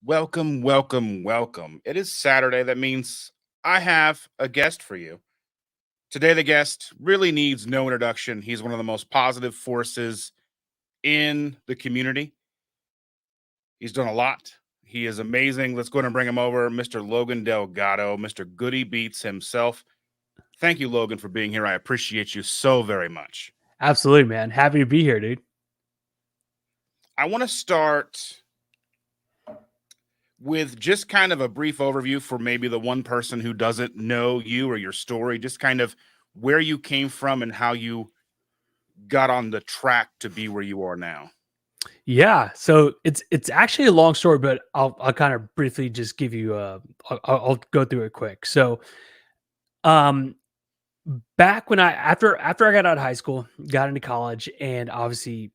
Welcome, welcome, welcome. It is Saturday. That means I have a guest for you. Today, the guest really needs no introduction. He's one of the most positive forces in the community. He's done a lot. He is amazing. Let's go ahead and bring him over, Mr. Logan Delgado, Mr. GoodyBeats himself. Thank you, Logan, for being here. I appreciate you so very much. Absolutely, man. Happy to be here, dude. I want to start with just kind of a brief overview for maybe the one person who doesn't know you or your story, just kind of where you came from and how you got on the track to be where you are now. Yeah, so it's actually a long story, but I'll kind of briefly just give you I'll go through it quick. So, um, back when after I got out of high school, got into college, and obviously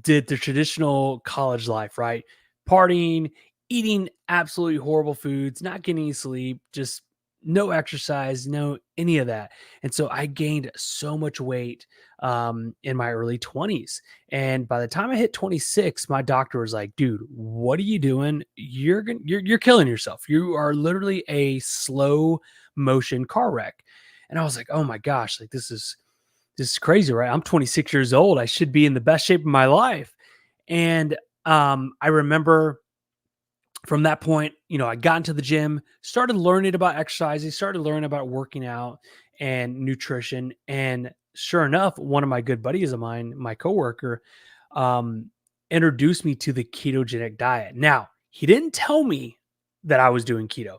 did the traditional college life, right? Partying, eating absolutely horrible foods, not getting any sleep, just no exercise, no any of that. And so I gained so much weight in my early 20s. And by the time I hit 26, my doctor was like, dude, what are you doing? You're killing yourself. You are literally a slow motion car wreck. And I was like, oh my gosh, like this is crazy, right? I'm 26 years old. I should be in the best shape of my life. And I remember from that point, I got into the gym, started learning about exercising, started learning about working out and nutrition. And sure enough, one of my good buddies of mine, my coworker, um, introduced me to the ketogenic diet. Now, he didn't tell me that I was doing keto.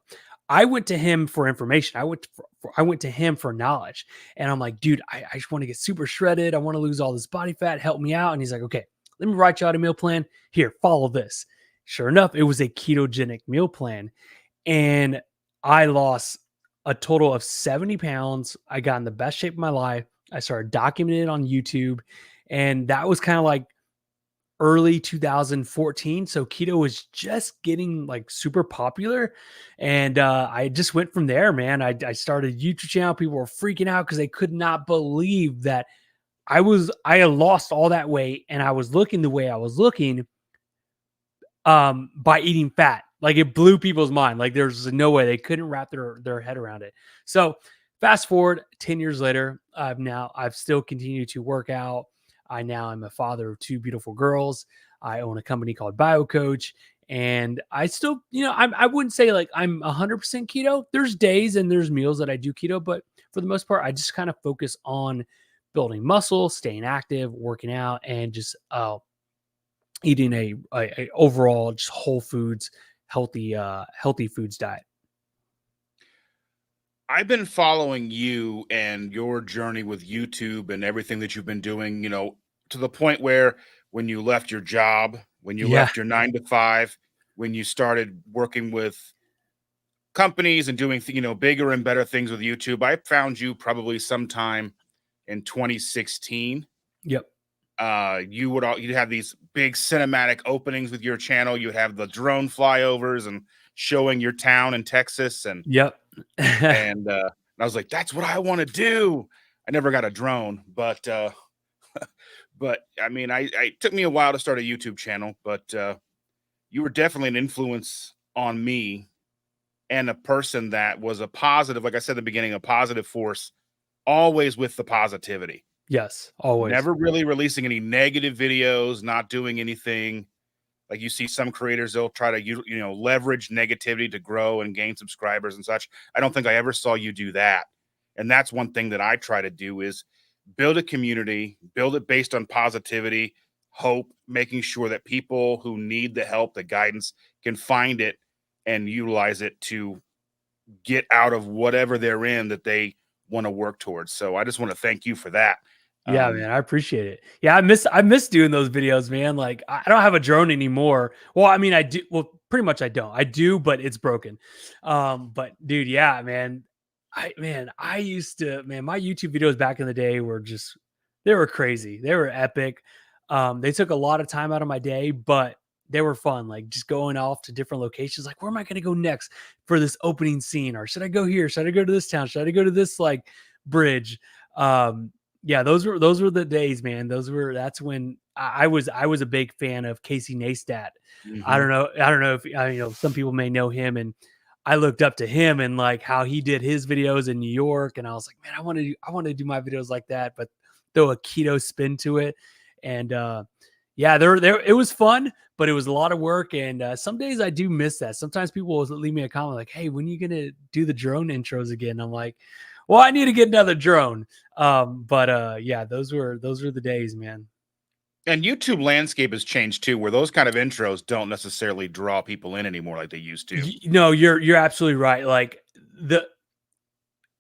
I went to him for information. I went to him for knowledge. And I'm like, dude, I just want to get super shredded. I want to lose all this body fat. Help me out. And he's like, okay, let me write you out a meal plan. Here, follow this. Sure enough, it was a ketogenic meal plan. And I lost a total of 70 pounds. I got in the best shape of my life. I started documenting it on YouTube. And that was kind of like early 2014. So keto was just getting like super popular. And I just went from there, man. I started a YouTube channel. People were freaking out because they could not believe that I had lost all that weight and I was looking the way I was looking by eating fat. Like it blew people's mind. Like there's no way they couldn't wrap their head around it. So fast forward 10 years later, I've still continued to work out. I now am a father of two beautiful girls. I own a company called BioCoach. And I still, I wouldn't say like I'm 100% keto. There's days and there's meals that I do keto, but for the most part, I just kind of focus on building muscle, staying active, working out, and just eating a overall just whole foods, healthy foods diet. I've been following you and your journey with YouTube and everything that you've been doing, to the point where when you left your job, when you Yeah. left your 9 to 5, when you started working with companies and doing, bigger and better things with YouTube, I found you probably sometime in 2016. Yep. You'd have these big cinematic openings with your channel. You'd have the drone flyovers and showing your town in Texas, and Yep. and I was like, that's what I want to do. I never got a drone, but but I mean, I it took me a while to start a YouTube channel, but you were definitely an influence on me and a person that was a positive, like I said in the beginning, a positive force, always with the positivity. Yes. Always. Never really releasing any negative videos, not doing anything. Like you see some creators, they'll try to leverage negativity to grow and gain subscribers and such. I don't think I ever saw you do that. And that's one thing that I try to do is build a community, build it based on positivity, hope, making sure that people who need the help, the guidance can find it and utilize it to get out of whatever they're in that they want to work towards. So I just want to thank you for that. Yeah, man, I appreciate it. Yeah, I miss doing those videos, man. Like I don't have a drone anymore. Well, I mean, I do. Well, pretty much I don't. I do, but it's broken. But dude, yeah, man. I used to, man, my YouTube videos back in the day were just they were crazy. They were epic. They took a lot of time out of my day, but they were fun. Like just going off to different locations. Like, where am I going to go next for this opening scene? Or should I go here? Should I go to this town? Should I go to this like bridge? Yeah, those were the days, man. That's when I was a big fan of Casey Neistat. Hmm. I don't know if some people may know him, and I looked up to him and like how he did his videos in New York, and I was like, man, I want to do my videos like that, but throw a keto spin to it. And yeah, there it was fun, but it was a lot of work. And some days I do miss that. Sometimes people will leave me a comment like, hey, when are you gonna do the drone intros again? I'm like, well, I need to get another drone. But yeah, those were the days, man. And YouTube landscape has changed too, where those kind of intros don't necessarily draw people in anymore like they used to. No, you're absolutely right. Like the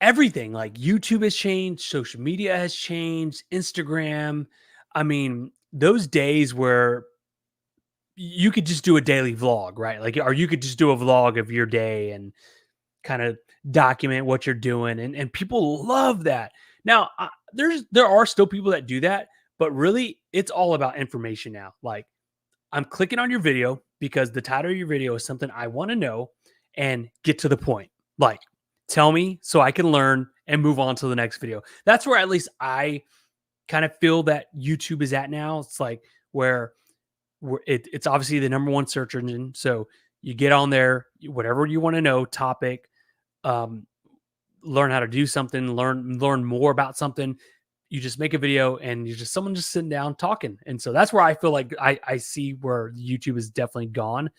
everything, like YouTube has changed, social media has changed, Instagram. I mean, those days where you could just do a daily vlog, right? Like, or you could just do a vlog of your day and kind of document what you're doing, and people love that. Now, there are still people that do that, but really, it's all about information now. Like, I'm clicking on your video because the title of your video is something I want to know and get to the point. Like, tell me so I can learn and move on to the next video. That's where at least I kind of feel that YouTube is at now. It's like where it's obviously the number one search engine. So you get on there, whatever you want to know, topic, um, learn how to do something, learn more about something. You just make a video and you're just someone just sitting down talking. And so that's where I feel like I see where YouTube is definitely gone.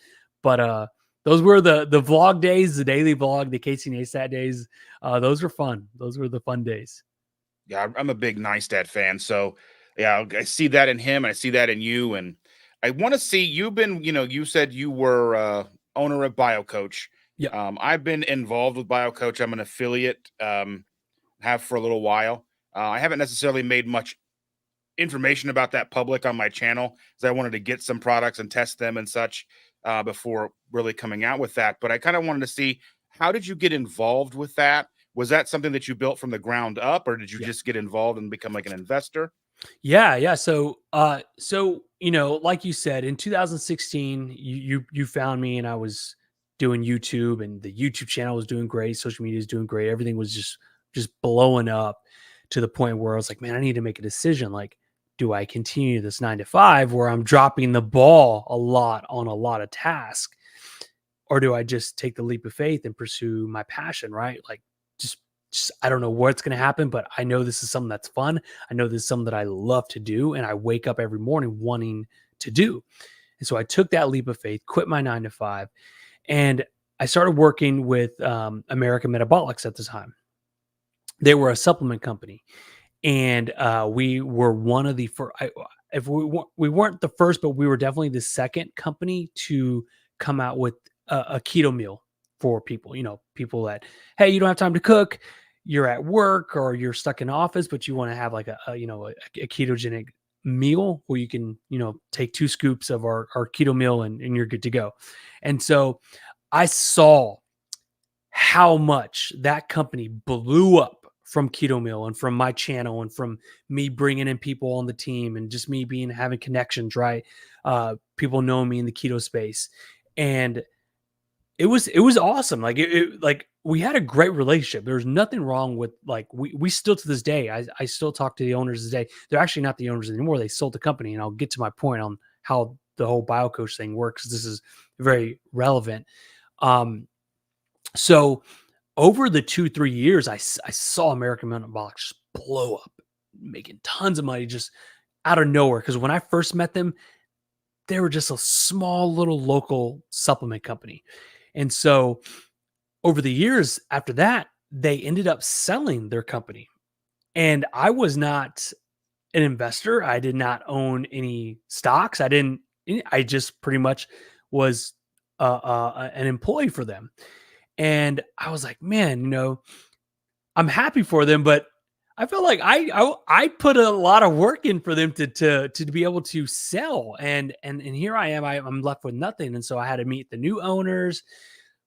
But those were the vlog days, the daily vlog, the Casey Neistat days. Those were fun. Those were the fun days. Yeah, I'm a big Neistat fan. So yeah, I see that in him. I see that in you. And I want to see you've been, you said you were owner of BioCoach. Yeah. I've been involved with BioCoach. I'm an affiliate, have for a little while. I haven't necessarily made much information about that public on my channel because I wanted to get some products and test them and such before really coming out with that. But I kind of wanted to see, how did you get involved with that? Was that something that you built from the ground up, or did you Yeah. just get involved and become like an investor? Yeah. So, like you said, in 2016, you found me, and I was doing YouTube, and the YouTube channel was doing great. Social media is doing great. Everything was just blowing up to the point where I was like, man, I need to make a decision. Like, do I continue this 9 to 5 where I'm dropping the ball a lot on a lot of tasks, or do I just take the leap of faith and pursue my passion? Right? Like, just I don't know what's going to happen, but I know this is something that's fun. I know this is something that I love to do, and I wake up every morning wanting to do. And so I took that leap of faith, quit my 9 to 5, and I started working with American Metabolics at the time. They were a supplement company, and we were one of the first. If we weren't the first, but we were definitely the second company to come out with a keto meal for people. People that, hey, you don't have time to cook, you're at work or you're stuck in office, but you want to have like a ketogenic meal where you can take 2 scoops of our keto meal, and you're good to go. And so I saw how much that company blew up from keto meal and from my channel and from me bringing in people on the team and just me having connections, right? People knowing me in the keto space. And it was awesome. Like like we had a great relationship. There was nothing wrong with, like, we still to this day, I still talk to the owners today. They're actually not the owners anymore. They sold the company, and I'll get to my point on how the whole BioCoach thing works. This is very relevant. So over the 2-3 years, I saw American Metabolics just blow up, making tons of money just out of nowhere. Because when I first met them, they were just a small little local supplement company. And so over the years after that, they ended up selling their company. And I was not an investor. I did not own any stocks. I just pretty much was an employee for them. And I was like, man, I'm happy for them, but I felt like I put a lot of work in for them to be able to sell, and here I am, I'm left with nothing. And so I had to meet the new owners.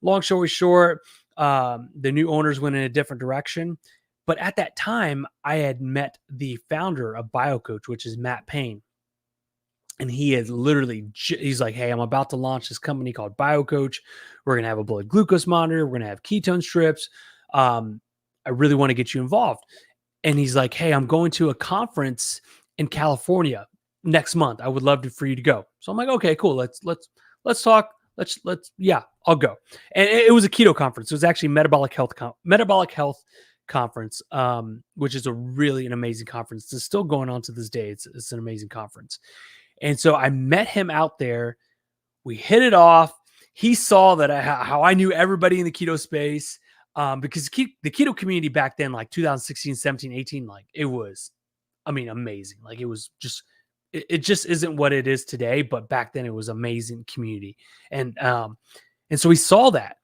Long story short, the new owners went in a different direction. But at that time, I had met the founder of BioCoach, which is Matt Payne. And he is literally, he's like, hey, I'm about to launch this company called BioCoach. We're going to have a blood glucose monitor. We're going to have ketone strips. I really want to get you involved. And he's like, hey, I'm going to a conference in California. next month. I would love for you to go. So I'm like, okay, cool. Let's talk. Yeah, I'll go. And it was a keto conference. It was actually metabolic health conference, which is an amazing conference. It's still going on to this day. It's an amazing conference. And so I met him out there. We hit it off. He saw that how I knew everybody in the keto space, because the keto community back then, like 2016, 17, 18, like it was, I mean, amazing. Like it was just, it just isn't what it is today. But back then it was amazing community. And so he saw that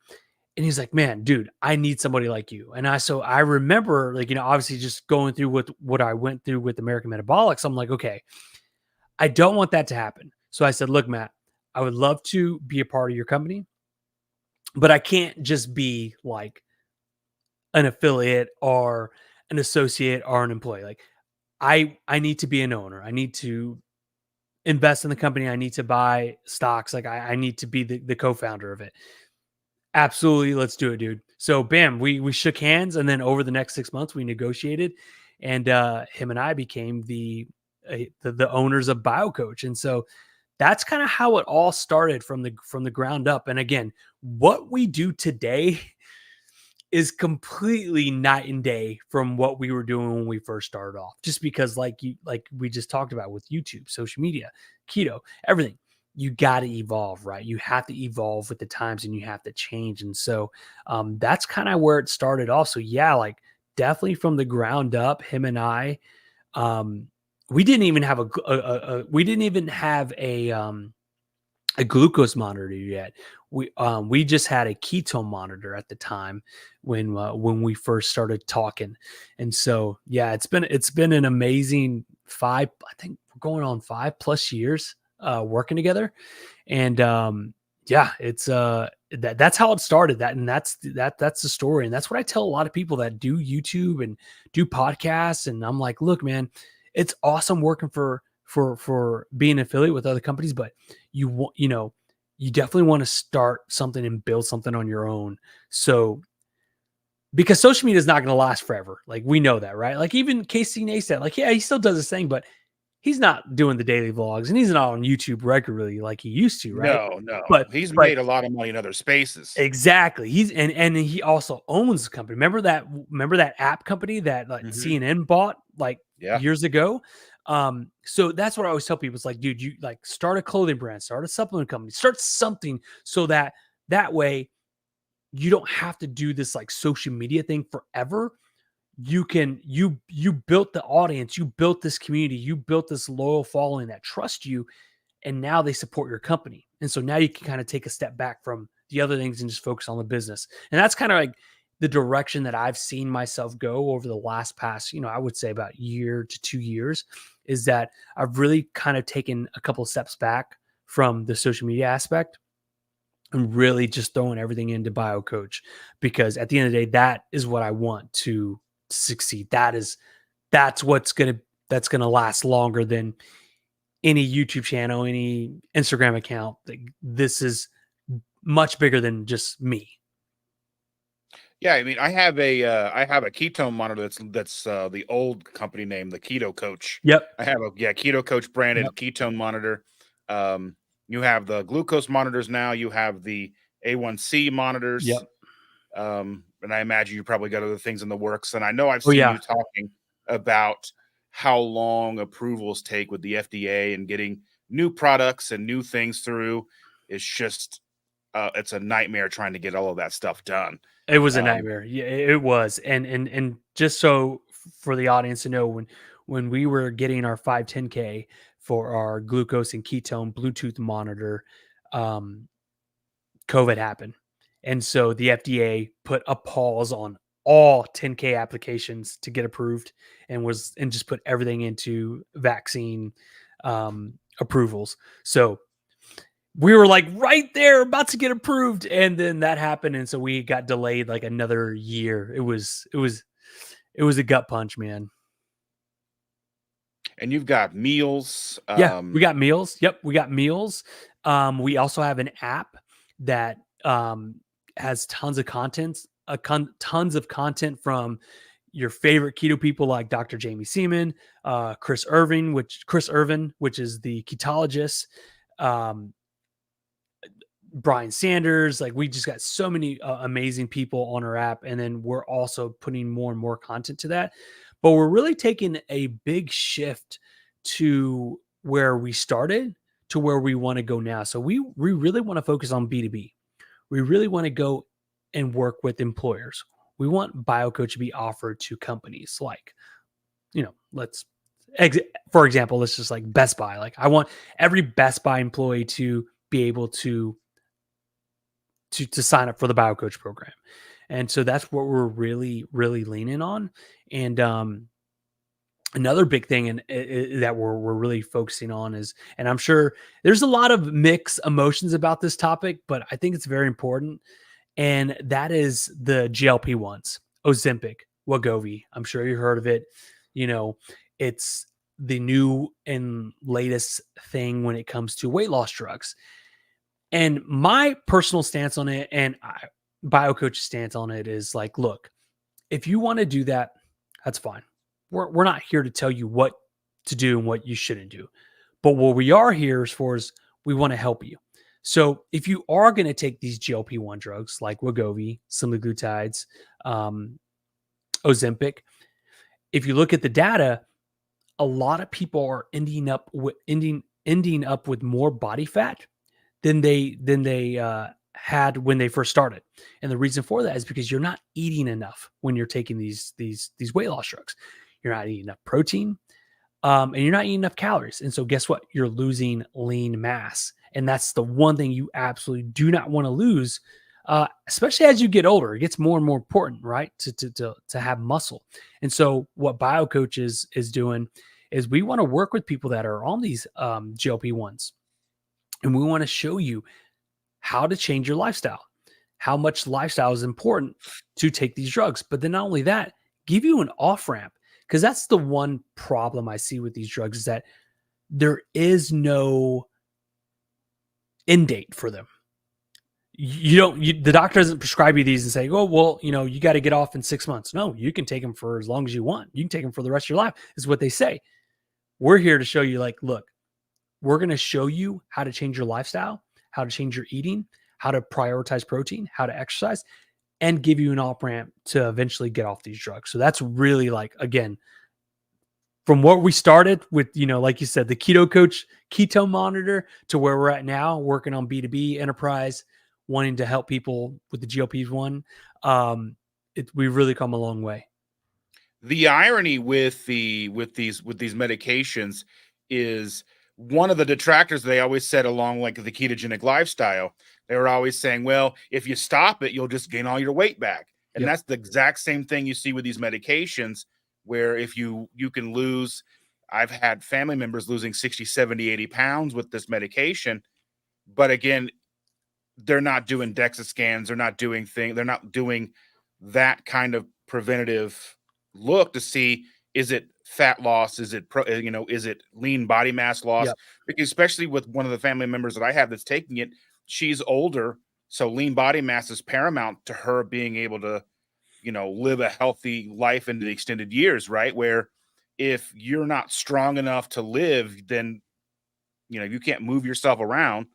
and he's like, man, dude, I need somebody like you. And so I remember, like, obviously just going through what I went through with American Metabolics. I'm like, okay, I don't want that to happen. So I said, look, Matt, I would love to be a part of your company, but I can't just be like an affiliate or an associate or an employee. Like I need to be an owner. I need to invest in the company. I need to buy stocks. Like I need to be the co-founder of it. Absolutely. Let's do it, dude. So bam, we shook hands. And then over the next 6 months, we negotiated and him and I became the owners of BioCoach. And so that's kind of how it all started from the ground up. And again, what we do today is completely night and day from what we were doing when we first started off. Just because like we just talked about with YouTube, social media, keto, everything, you got to evolve, right? You have to evolve with the times and you have to change. And so that's kind of where it started off. So yeah, like definitely from the ground up, him and I, we didn't even have a glucose monitor yet. We just had a ketone monitor at the time when we first started talking. And so yeah, it's been an amazing I think we're going on 5+ years working together. And yeah, it's that's how it started. That's the story. And that's what I tell a lot of people that do YouTube and do podcasts. And I'm like, look, man, it's awesome working for being an affiliate with other companies, but you definitely want to start something and build something on your own. So because social media is not going to last forever. Like we know that, right? Like even Casey Neistat, like, yeah, he still does his thing, but he's not doing the daily vlogs and he's not on YouTube regularly like he used to, right? No. But He's made a lot of money in other spaces. exactly. He's and he also owns the company. Remember that app company that like CNN bought like years ago? So that's what I always tell people. It's like, dude, you like start a clothing brand, start a supplement company, start something so that way you don't have to do this like social media thing forever. You built the audience, you built this community, you built this loyal following that trust you, and now they support your company. And so now you can kind of take a step back from the other things and just focus on the business. And that's kind of like the direction that I've seen myself go over the past, I would say about year to 2 years, is that I've really kind of taken a couple of steps back from the social media aspect and really just throwing everything into BioCoach, because at the end of the day, that is what I want to succeed. That's going to last longer than any YouTube channel, any Instagram account. This is much bigger than just me. Yeah, I mean, I have a ketone monitor that's the old company name, the Keto Coach. Yep. I have a Keto Coach branded ketone monitor. You have the glucose monitors now. You have the A1C monitors. Yep. And I imagine you probably got other things in the works. And I know I've seen you talking about how long approvals take with the FDA and getting new products and new things through. It's just it's a nightmare trying to get all of that stuff done. It was a nightmare. Yeah, it was. And just so for the audience to know, when we were getting our 510K for our glucose and ketone Bluetooth monitor, COVID happened. And so the FDA put a pause on all 10K applications to get approved and just put everything into vaccine approvals. So we were like right there about to get approved, and then that happened. And so we got delayed like another year. It was a gut punch, man. And you've got meals. Yeah, we got meals. Yep, we got meals. We also have an app that has tons of content from your favorite keto people like Dr. Jamie Seaman, Chris Irvin, which is the ketologist, um, Brian Sanders. Like we just got so many amazing people on our app, and then we're also putting more and more content to that. But we're really taking a big shift to where we started to where we want to go now. So we really want to focus on B2B. We really want to go and work with employers. We want BioCoach to be offered to companies like, for example, let's just like Best Buy. Like I want every Best Buy employee to be able to sign up for the BioCoach program. And so that's what we're really, really leaning on. And another big thing that we're really focusing on is, and I'm sure there's a lot of mixed emotions about this topic, but I think it's very important. And that is the GLP-1s, Ozempic, Wegovy. I'm sure you heard of it. It's the new and latest thing when it comes to weight loss drugs. And my personal stance on it and BioCoach's stance on it is like, look, if you want to do that, that's fine. We're not here to tell you what to do and what you shouldn't do. But what we are here for is we want to help you. So if you are going to take these GLP-1 drugs like Wegovy, semaglutides, Ozempic, if you look at the data, a lot of people are ending up with more body fat than they had when they first started. And the reason for that is because you're not eating enough when you're taking these weight loss drugs. You're not eating enough protein, and you're not eating enough calories. And so guess what? You're losing lean mass. And that's the one thing you absolutely do not want to lose, especially as you get older. It gets more and more important, right? To have muscle. And so what BioCoach is doing is we want to work with people that are on these GLP-1s. And we want to show you how to change your lifestyle, how much lifestyle is important to take these drugs. But then not only that, give you an off-ramp. Because that's the one problem I see with these drugs is that there is no end date for them. The doctor doesn't prescribe you these and say, oh, well, you got to get off in 6 months. No, you can take them for as long as you want. You can take them for the rest of your life is what they say. We're here to show you like, look, we're going to show you how to change your lifestyle, how to change your eating, how to prioritize protein, how to exercise, and give you an off-ramp to eventually get off these drugs. So that's really like, again, from what we started with, like you said, the Keto Coach, Keto Monitor to where we're at now, working on B2B enterprise, wanting to help people with the GLP-1. We've really come a long way. The irony with these medications is one of the detractors they always said along like the ketogenic lifestyle. They were always saying, well, if you stop it, you'll just gain all your weight back. And that's the exact same thing you see with these medications, where if you can lose, I've had family members losing 60, 70, 80 pounds with this medication. But again, they're not doing DEXA scans. They're not doing that kind of preventative look to see, is it fat loss? Is it is it lean body mass loss? Yep. Because especially with one of the family members that I have that's taking it, she's older. So lean body mass is paramount to her being able to, live a healthy life into the extended years, right? Where if you're not strong enough to live, then, you can't move yourself around.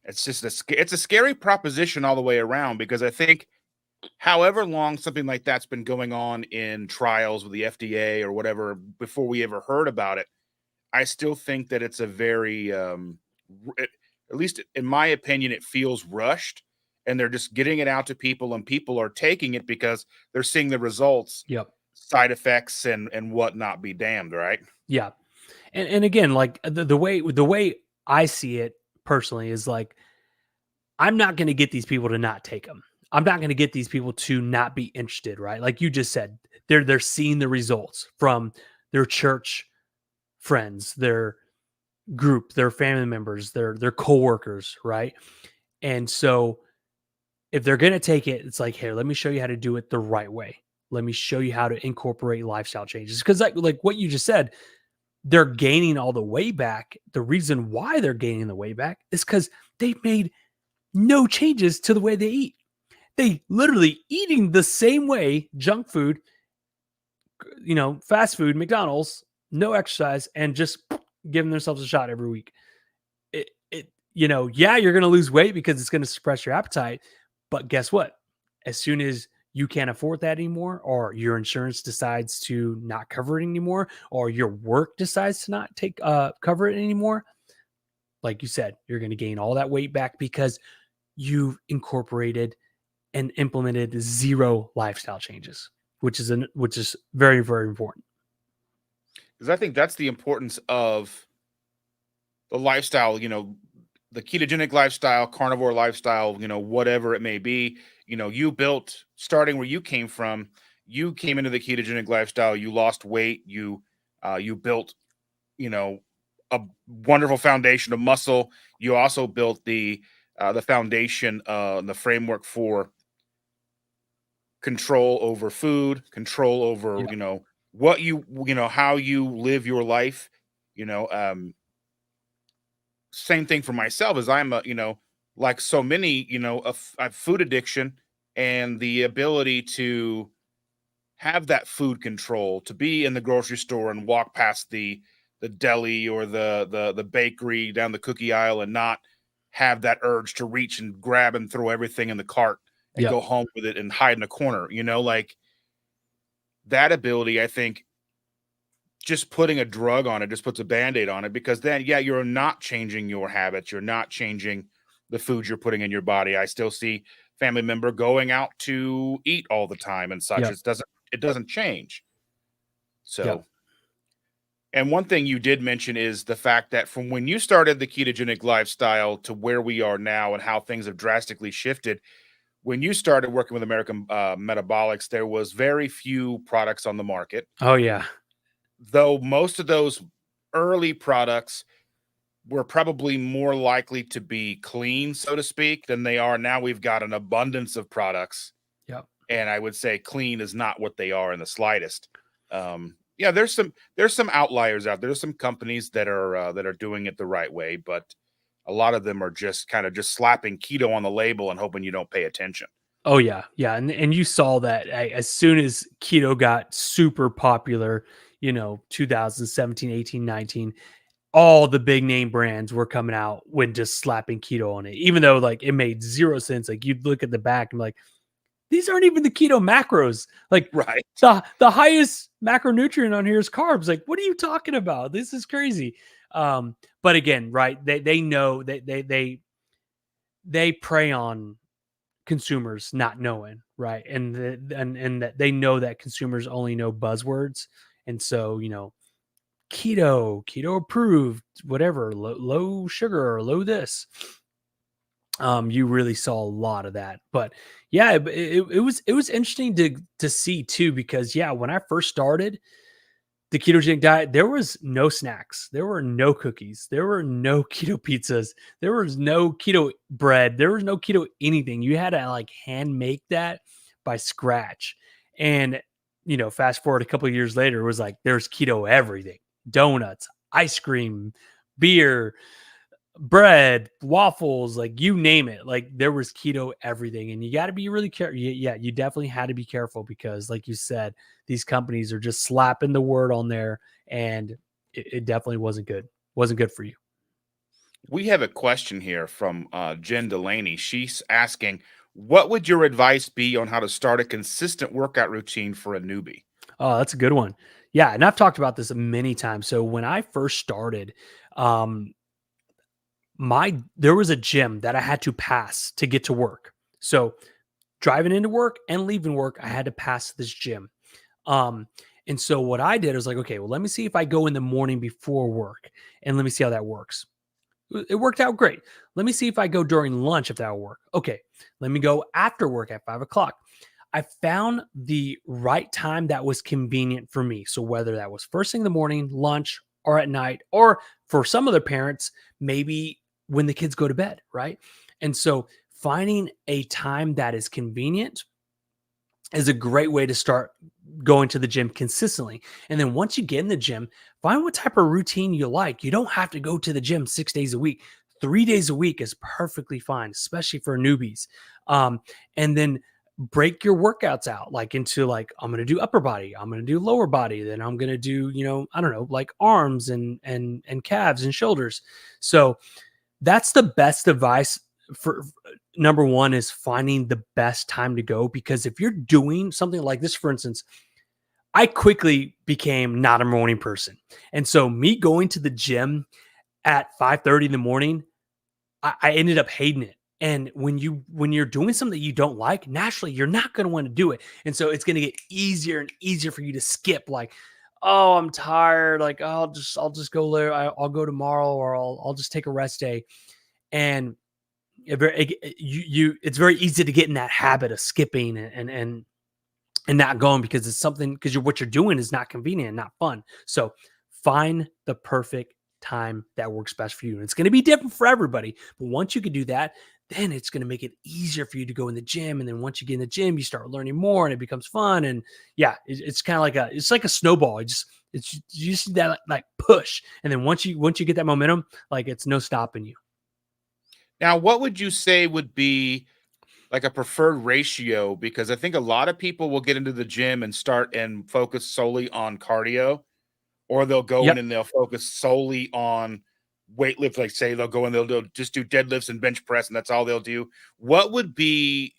It's just it's a scary proposition all the way around, because I think however long something like that's been going on in trials with the FDA or whatever before we ever heard about it, I still think that it's a very, at least in my opinion, it feels rushed, and they're just getting it out to people, and people are taking it because they're seeing the results. Yep. Side effects and whatnot be damned, right? Yeah. And again, like the way I see it personally is like, I'm not going to get these people to not take them. I'm not going to get these people to not be interested, right? Like you just said, they're seeing the results from their church friends, their group, their family members, their coworkers, right? And so if they're going to take it, it's like, here, let me show you how to do it the right way. Let me show you how to incorporate lifestyle changes. Because like what you just said, they're gaining all the way back. The reason why they're gaining the way back is because they've made no changes to the way they eat. They literally eating the same way, junk food, fast food, McDonald's, no exercise, and just giving themselves a shot every week. Yeah, you're going to lose weight because it's going to suppress your appetite. But guess what? As soon as you can't afford that anymore, or your insurance decides to not cover it anymore, or your work decides to not cover it anymore, like you said, you're going to gain all that weight back because you've incorporated and implemented zero lifestyle changes, which is very, very important. Because I think that's the importance of the lifestyle, the ketogenic lifestyle, carnivore lifestyle, whatever it may be. You built, starting where you came from, you came into the ketogenic lifestyle, you lost weight, you built, a wonderful foundation of muscle. You also built the foundation, the framework for control over food, control over, Yeah. what how you live your life. you know um Same thing for myself, as I'm like so many, a food addiction, and the ability to have that food control, to be in the grocery store and walk past the deli or the bakery down the cookie aisle and not have that urge to reach and grab and throw everything in the cart and Yep. go home with it and hide in a corner, like that ability. I think just putting a drug on it just puts a band-aid on it, because then, yeah, you're not changing your habits, you're not changing the food you're putting in your body. I still see family member going out to eat all the time and such. Yep. It doesn't change. Yep. So, and one thing you did mention is the fact that from when you started the ketogenic lifestyle to where we are now and how things have drastically shifted. When you started working with American Metabolics, there was very few products on the market, Oh yeah. though most of those early products were probably more likely to be clean, so to speak, than they are now. We've got an abundance of products, Yep. and I would say clean is not what they are in the slightest. Yeah, there's some outliers out there. There's some companies that are doing it the right way, but a lot of them are just kind of just slapping keto on the label and hoping you don't pay attention. Oh yeah, yeah, and you saw that as soon as keto got super popular, 2017, 18, 19, all the big name brands were coming out when just slapping keto on it, even though like it made zero sense. Like you'd look at the back and be like, these aren't even the keto macros. Like Right. the highest macronutrient on here is carbs. Like, what are you talking about? This is crazy. But again, right? They know that they prey on consumers not knowing, right? And that they know that consumers only know buzzwords. And so, keto approved, whatever, low sugar or low this. You really saw a lot of that. But yeah, it was interesting to see too, because yeah, when I first started the ketogenic diet, there was no snacks, there were no cookies, there were no keto pizzas, there was no keto bread, there was no keto anything. You had to like hand make that by scratch. And fast forward a couple of years later, it was like there's keto everything: donuts, ice cream, beer, bread, waffles, like you name it. Like there was keto everything, and you got to be really careful. Yeah, you definitely had to be careful because, like you said, these companies are just slapping the word on there, and it definitely wasn't good. Wasn't good for you. We have a question here from Jen Delaney. She's asking, what would your advice be on how to start a consistent workout routine for a newbie? Oh, that's a good one. Yeah, and I've talked about this many times. So when I first started, um, there was a gym that I had to pass to get to work. So driving into work and leaving work, I had to pass this gym. Um, and so what I did was like, okay, well, let me see if I go in the morning before work and let me see how that works. It worked out great. Let me see if I go during lunch, if that'll work. Okay, let me go after work at 5 o'clock. I found the right time that was convenient for me. So whether that was first thing in the morning, lunch, or at night, or for some other parents, maybe when the kids go to bed, right? And so finding a time that is convenient is a great way to start going to the gym consistently. And then once you get in the gym, find what type of routine you like. You don't have to go to the gym 6 days a week. 3 days a week is perfectly fine, especially for newbies. And then break your workouts out like into like, I'm going to do upper body, I'm going to do lower body, then I'm going to do, I don't know, like arms and calves and shoulders. So that's the best advice for number one, is finding the best time to go. Because if you're doing something like this, for instance, I quickly became not a morning person. And so me going to the gym at 5:30 in the morning, I ended up hating it. And when you're doing something that you don't like, naturally you're not going to want to do it. And so it's going to get easier and easier for you to skip. Like, oh, I'm tired. Like, I'll just go there. I'll go tomorrow, or I'll just take a rest day. And it's very easy to get in that habit of skipping and not going, because it's something, because what you're doing is not convenient and not fun. So find the perfect time that works best for you. And it's going to be different for everybody. But once you can do that, then it's going to make it easier for you to go in the gym. And then once you get in the gym, you start learning more and it becomes fun. And yeah, it's kind of like a snowball. You just need that like push. And then once you get that momentum, like it's no stopping you. Now, what would you say would be like a preferred ratio? Because I think a lot of people will get into the gym and start and focus solely on cardio, or they'll go in Yep. and they'll focus solely on weightlifts. Like say they'll go and they'll just do deadlifts and bench press, and that's all they'll do. What would be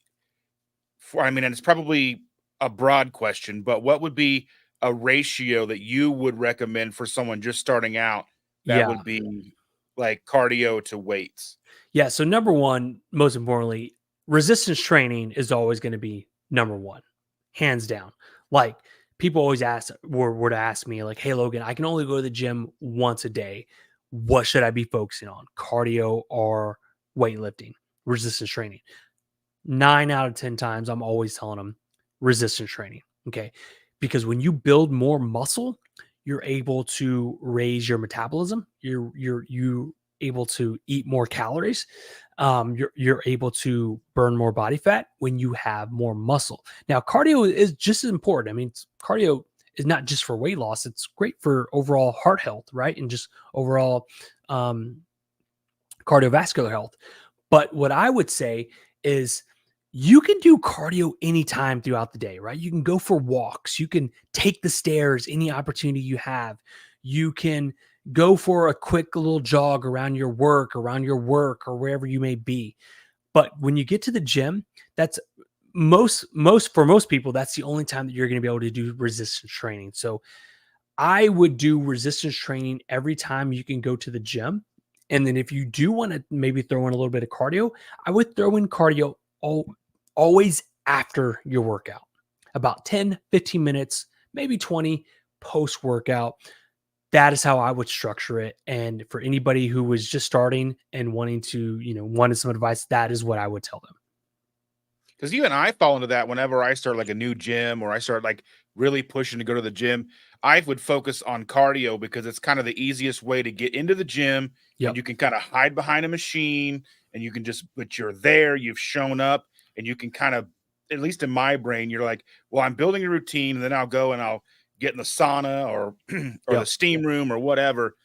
for, I mean, and it's probably a broad question, but what would be a ratio that you would recommend for someone just starting out that Yeah. would be like cardio to weights? Yeah. So number one, most importantly, resistance training is always going to be number one, hands down. Like people always were to ask me like, hey, Logan, I can only go to the gym once a day. What should I be focusing on? Cardio or weightlifting, resistance training? 9 out of 10 times, I'm always telling them resistance training. Okay. Because when you build more muscle, you're able to raise your metabolism. You able to eat more calories. You're able to burn more body fat when you have more muscle. Now, cardio is just as important. I mean, cardio is not just for weight loss; it's great for overall heart health, right? And just overall um, cardiovascular health. But what I would say is you can do cardio anytime throughout the day, right? You can go for walks. You can take the stairs any opportunity you have. You can go for a quick little jog around your work, or wherever you may be. But when you get to the gym, that's for most people, that's the only time that you're going to be able to do resistance training. So I would do resistance training every time you can go to the gym. And then if you do want to maybe throw in a little bit of cardio, I would throw in cardio always after your workout, about 10, 15 minutes, maybe 20 post workout. That is how I would structure it. And for anybody who was just starting and wanted some advice, that is what I would tell them. Because even I fall into that whenever I start like a new gym or I start like really pushing to go to the gym. I would focus on cardio because it's kind of the easiest way to get into the gym, and Yep. you can kind of hide behind a machine and you can just, but you're there, you've shown up, and you can kind of, at least in my brain, you're like, well, I'm building a routine, and then I'll go and I'll get in the sauna or or the Yep. steam room or whatever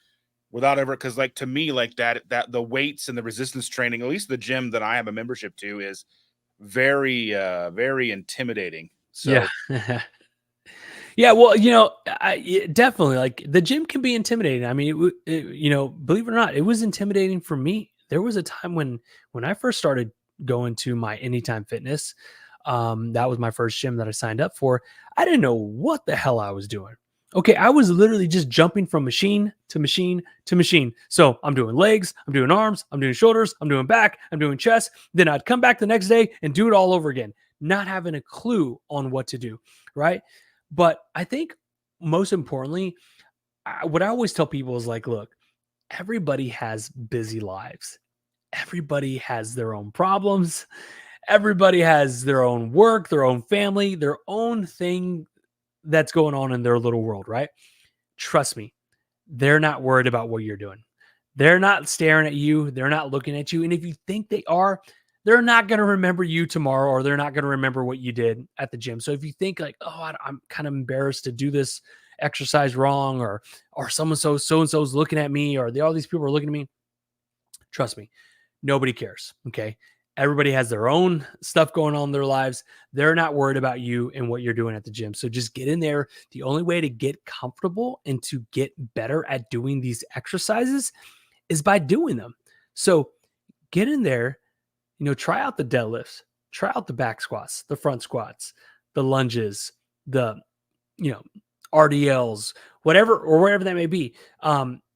without ever, because like to me, like that the weights and the resistance training, at least the gym that I have a membership to, is very intimidating. Yeah. So Yeah, well, definitely like the gym can be intimidating. I mean, believe it or not, it was intimidating for me. There was a time when I first started going to my Anytime Fitness, that was my first gym that I signed up for. I didn't know what the hell I was doing. Okay, I was literally just jumping from machine to machine to machine. So I'm doing legs, I'm doing arms, I'm doing shoulders, I'm doing back, I'm doing chest. Then I'd come back the next day and do it all over again, not having a clue on what to do, right? But I think most importantly, what I always tell people is like, look, everybody has busy lives. Everybody has their own problems. Everybody has their own work, their own family, their own thing that's going on in their little world, right? Trust me, they're not worried about what you're doing. They're not staring at you. They're not looking at you. And if you think they are, they're not going to remember you tomorrow, or they're not going to remember what you did at the gym. So if you think like, oh, I'm kind of embarrassed to do this exercise wrong, or someone so and so is looking at me, or all these people are looking at me, trust me, nobody cares. Okay. Everybody has their own stuff going on in their lives. They're not worried about you and what you're doing at the gym. So just get in there. The only way to get comfortable and to get better at doing these exercises is by doing them. So get in there, try out the deadlifts, try out the back squats, the front squats, the lunges, the, RDLs, whatever that may be.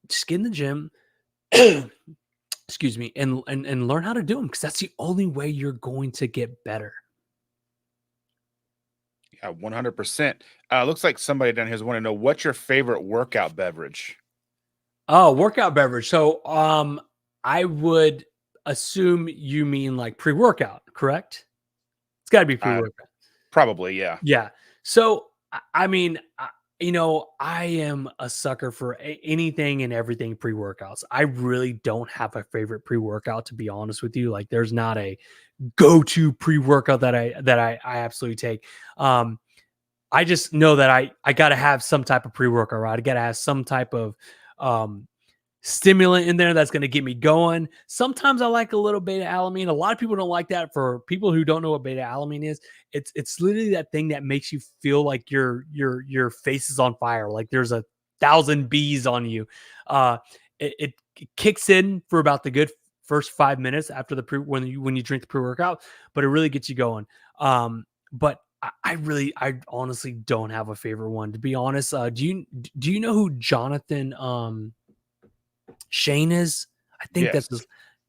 Just get in the gym, excuse me, and learn how to do them, because that's the only way you're going to get better. Yeah, 100%. Looks like somebody down here is wanting to know, what's your favorite workout beverage? Oh, workout beverage. So I would assume you mean like pre-workout, correct? It's got to be pre-workout. Probably, yeah. Yeah. So I mean, I am a sucker for anything and everything pre-workouts. I really don't have a favorite pre-workout, to be honest with you. Like, there's not a go-to pre-workout that I absolutely take. I just know that I got to have some type of pre-workout, right? I got to have some type of stimulant in there that's going to get me going. Sometimes I like a little beta alanine. A lot of people don't like that. For people who don't know what beta alanine is, it's literally that thing that makes you feel like your face is on fire, like there's 1,000 bees on you. It kicks in for about the good first 5 minutes after when you drink the pre-workout, but it really gets you going. But I honestly don't have a favorite one, to be honest. Do you know who Jonathan Shane is? I think Yes.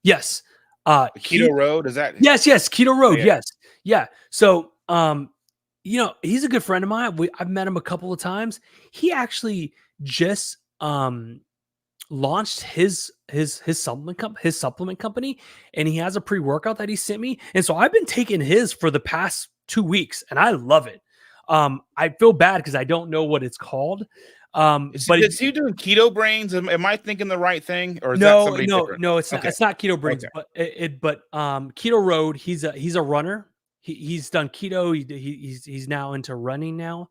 yes. The Keto Road, is that? Yes, Keto Road. Yeah. Yes. Yeah. So, he's a good friend of mine. I've met him a couple of times. He actually just launched his supplement company, and he has a pre-workout that he sent me. And so I've been taking his for the past 2 weeks, and I love it. I feel bad because I don't know what it's called. But is he doing Keto Brains? Am I thinking the right thing, or is no, that somebody different? No, it's okay. not. It's not Keto Brains, Okay. but Keto Road. He's a runner. He's done keto. He's now into running now.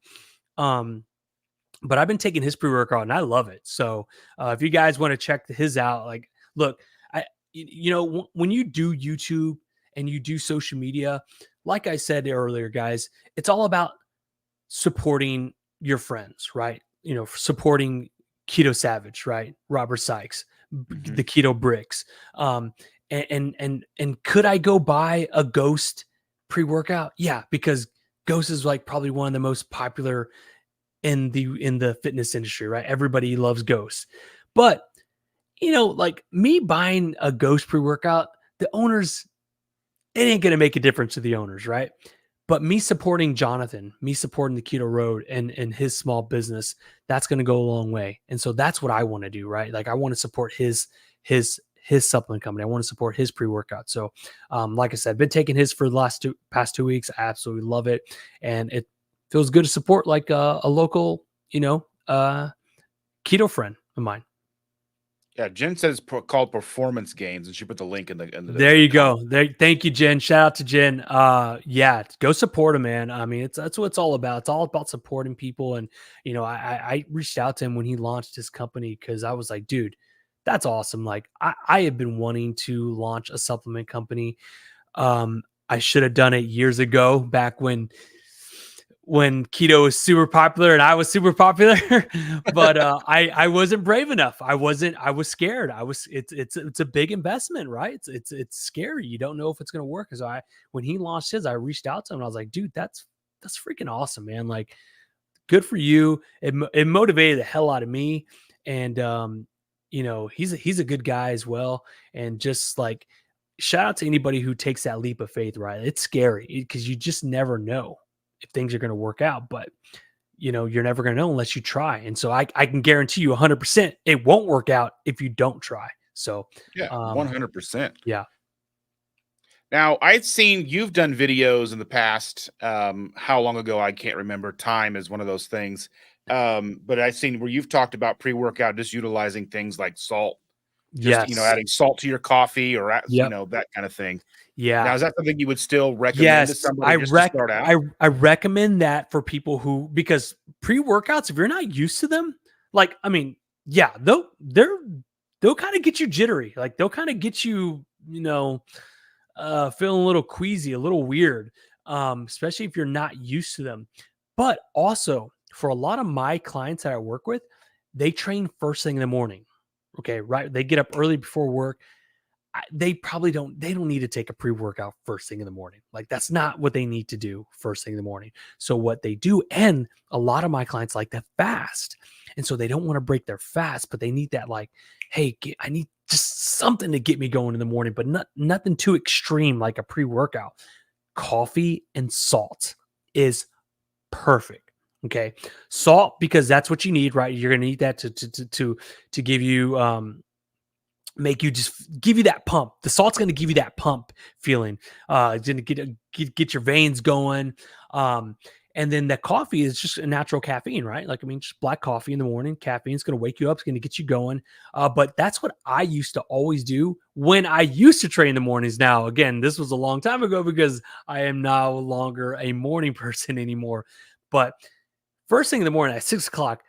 But I've been taking his pre-workout and I love it. So if you guys want to check his out, like, look, when you do YouTube and you do social media, like I said earlier, guys, it's all about supporting your friends, right? Supporting Keto Savage, right? Robert Sykes, the Keto Bricks. And could I go buy a Ghost pre-workout? Yeah, because Ghost is like probably one of the most popular in the fitness industry, right? Everybody loves Ghost. But like me buying a Ghost pre-workout, the owners, it ain't gonna make a difference to the owners, right? But me supporting Jonathan, me supporting the Keto Road and his small business, that's going to go a long way. And so that's what I want to do, right? Like, I want to support his supplement company. I want to support his pre-workout. So, like I said, I've been taking his for the past 2 weeks. I absolutely love it. And it feels good to support like a local, keto friend of mine. Yeah, Jen says called Performance Gains, and she put the link in the. There you go. Thank you, Jen. Shout out to Jen. Yeah, go support him, man. I mean, that's what it's all about. It's all about supporting people. And I reached out to him when he launched his company, because I was like, dude, that's awesome. Like, I have been wanting to launch a supplement company. I should have done it years ago, back when keto was super popular and I was super popular, but I wasn't brave enough. I was scared. It's a big investment, right? It's scary. You don't know if it's going to work. So when he launched his, I reached out to him and I was like, dude, that's freaking awesome, man. Like, good for you. It motivated the hell out of me. And, he's a good guy as well. And just like, shout out to anybody who takes that leap of faith, right? It's scary because you just never know if things are going to work out, but you're never going to know unless you try. And so I can guarantee you 100% it won't work out if you don't try. So yeah, 100%. Yeah. Now, I've seen you've done videos in the past. How long ago? I can't remember. Time is one of those things. But I've seen where you've talked about pre-workout, just utilizing things like salt. Just, adding salt to your coffee or, that kind of thing. Yeah. Now, is that something you would still recommend to somebody just to start out? I recommend that for people because pre-workouts, if you're not used to them, like, I mean, yeah, they'll kind of get you jittery. Like, they'll kind of get you, feeling a little queasy, a little weird, especially if you're not used to them. But also, for a lot of my clients that I work with, they train first thing in the morning. Okay, right? They get up early before work. They probably don't need to take a pre-workout first thing in the morning. Like, that's not what they need to do first thing in the morning. So what they do, and a lot of my clients like to fast, and so they don't want to break their fast, but they need that, like, hey, I need just something to get me going in the morning, but nothing too extreme like a pre-workout. Coffee and salt is perfect. Okay, salt, because that's what you need, right? You're gonna need that to give you make you just give you that pump. The salt's going to give you that pump feeling. It's going to get your veins going. And then the coffee is just a natural caffeine, right? Like, I mean, just black coffee in the morning, caffeine is going to wake you up. It's going to get you going. But that's what I used to always do when I used to train in the mornings. Now, again, this was a long time ago because I am no longer a morning person anymore. But first thing in the morning at 6 o'clock,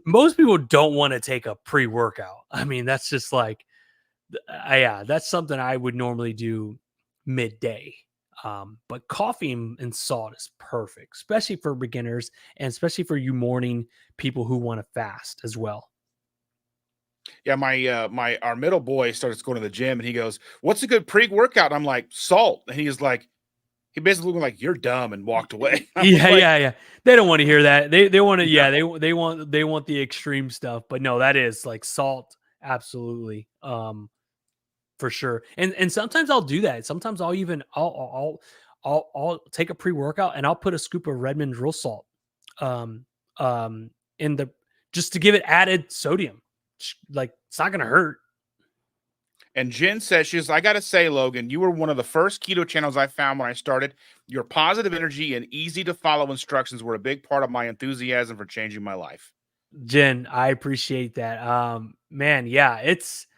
most people don't want to take a pre-workout. I mean, that's just like, yeah, that's something I would normally do midday. But coffee and salt is perfect, especially for beginners and especially for you morning people who want to fast as well. Yeah, our middle boy starts going to the gym and he goes, "What's a good pre-workout?" And I'm like, "Salt." And he is like, he basically looked like, "You're dumb," and walked away. I was Yeah, like, yeah, yeah. They don't want to hear that. They want to, "No." yeah, they want the extreme stuff. But no, that is like salt, absolutely. For sure. And sometimes I'll do that. Sometimes I'll take a pre-workout and I'll put a scoop of Redmond's real salt um in the, just to give it added sodium. Like, it's not gonna hurt. And Jen says, she's, "I gotta say, Logan, you were one of the first keto channels I found when I started. Your positive energy and easy to follow instructions were a big part of my enthusiasm for changing my life." Jen, I appreciate that. Man, yeah, it's,